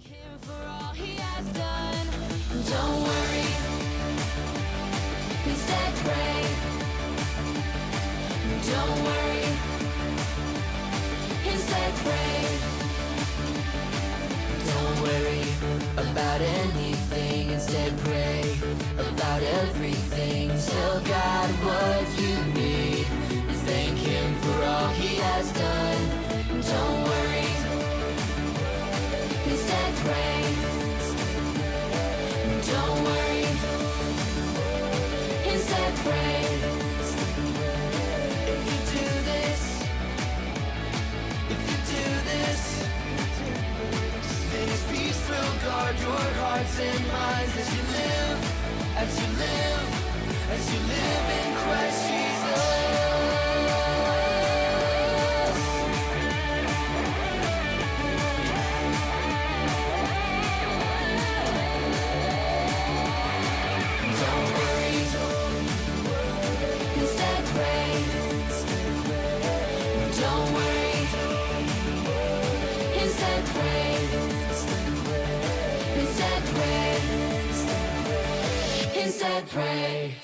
Speaker 4: Him for all he has done. Don't worry, instead pray. Don't worry, instead pray. Don't worry about anything, instead pray about everything. Tell God what you need. Thank Him for all He has done. Don't worry, instead pray. Don't worry, instead pray. If you do this, then His peace will guard your hearts and minds as you live in Christ Jesus. Don't worry, instead pray. Don't worry, instead pray. Instead pray. Instead pray.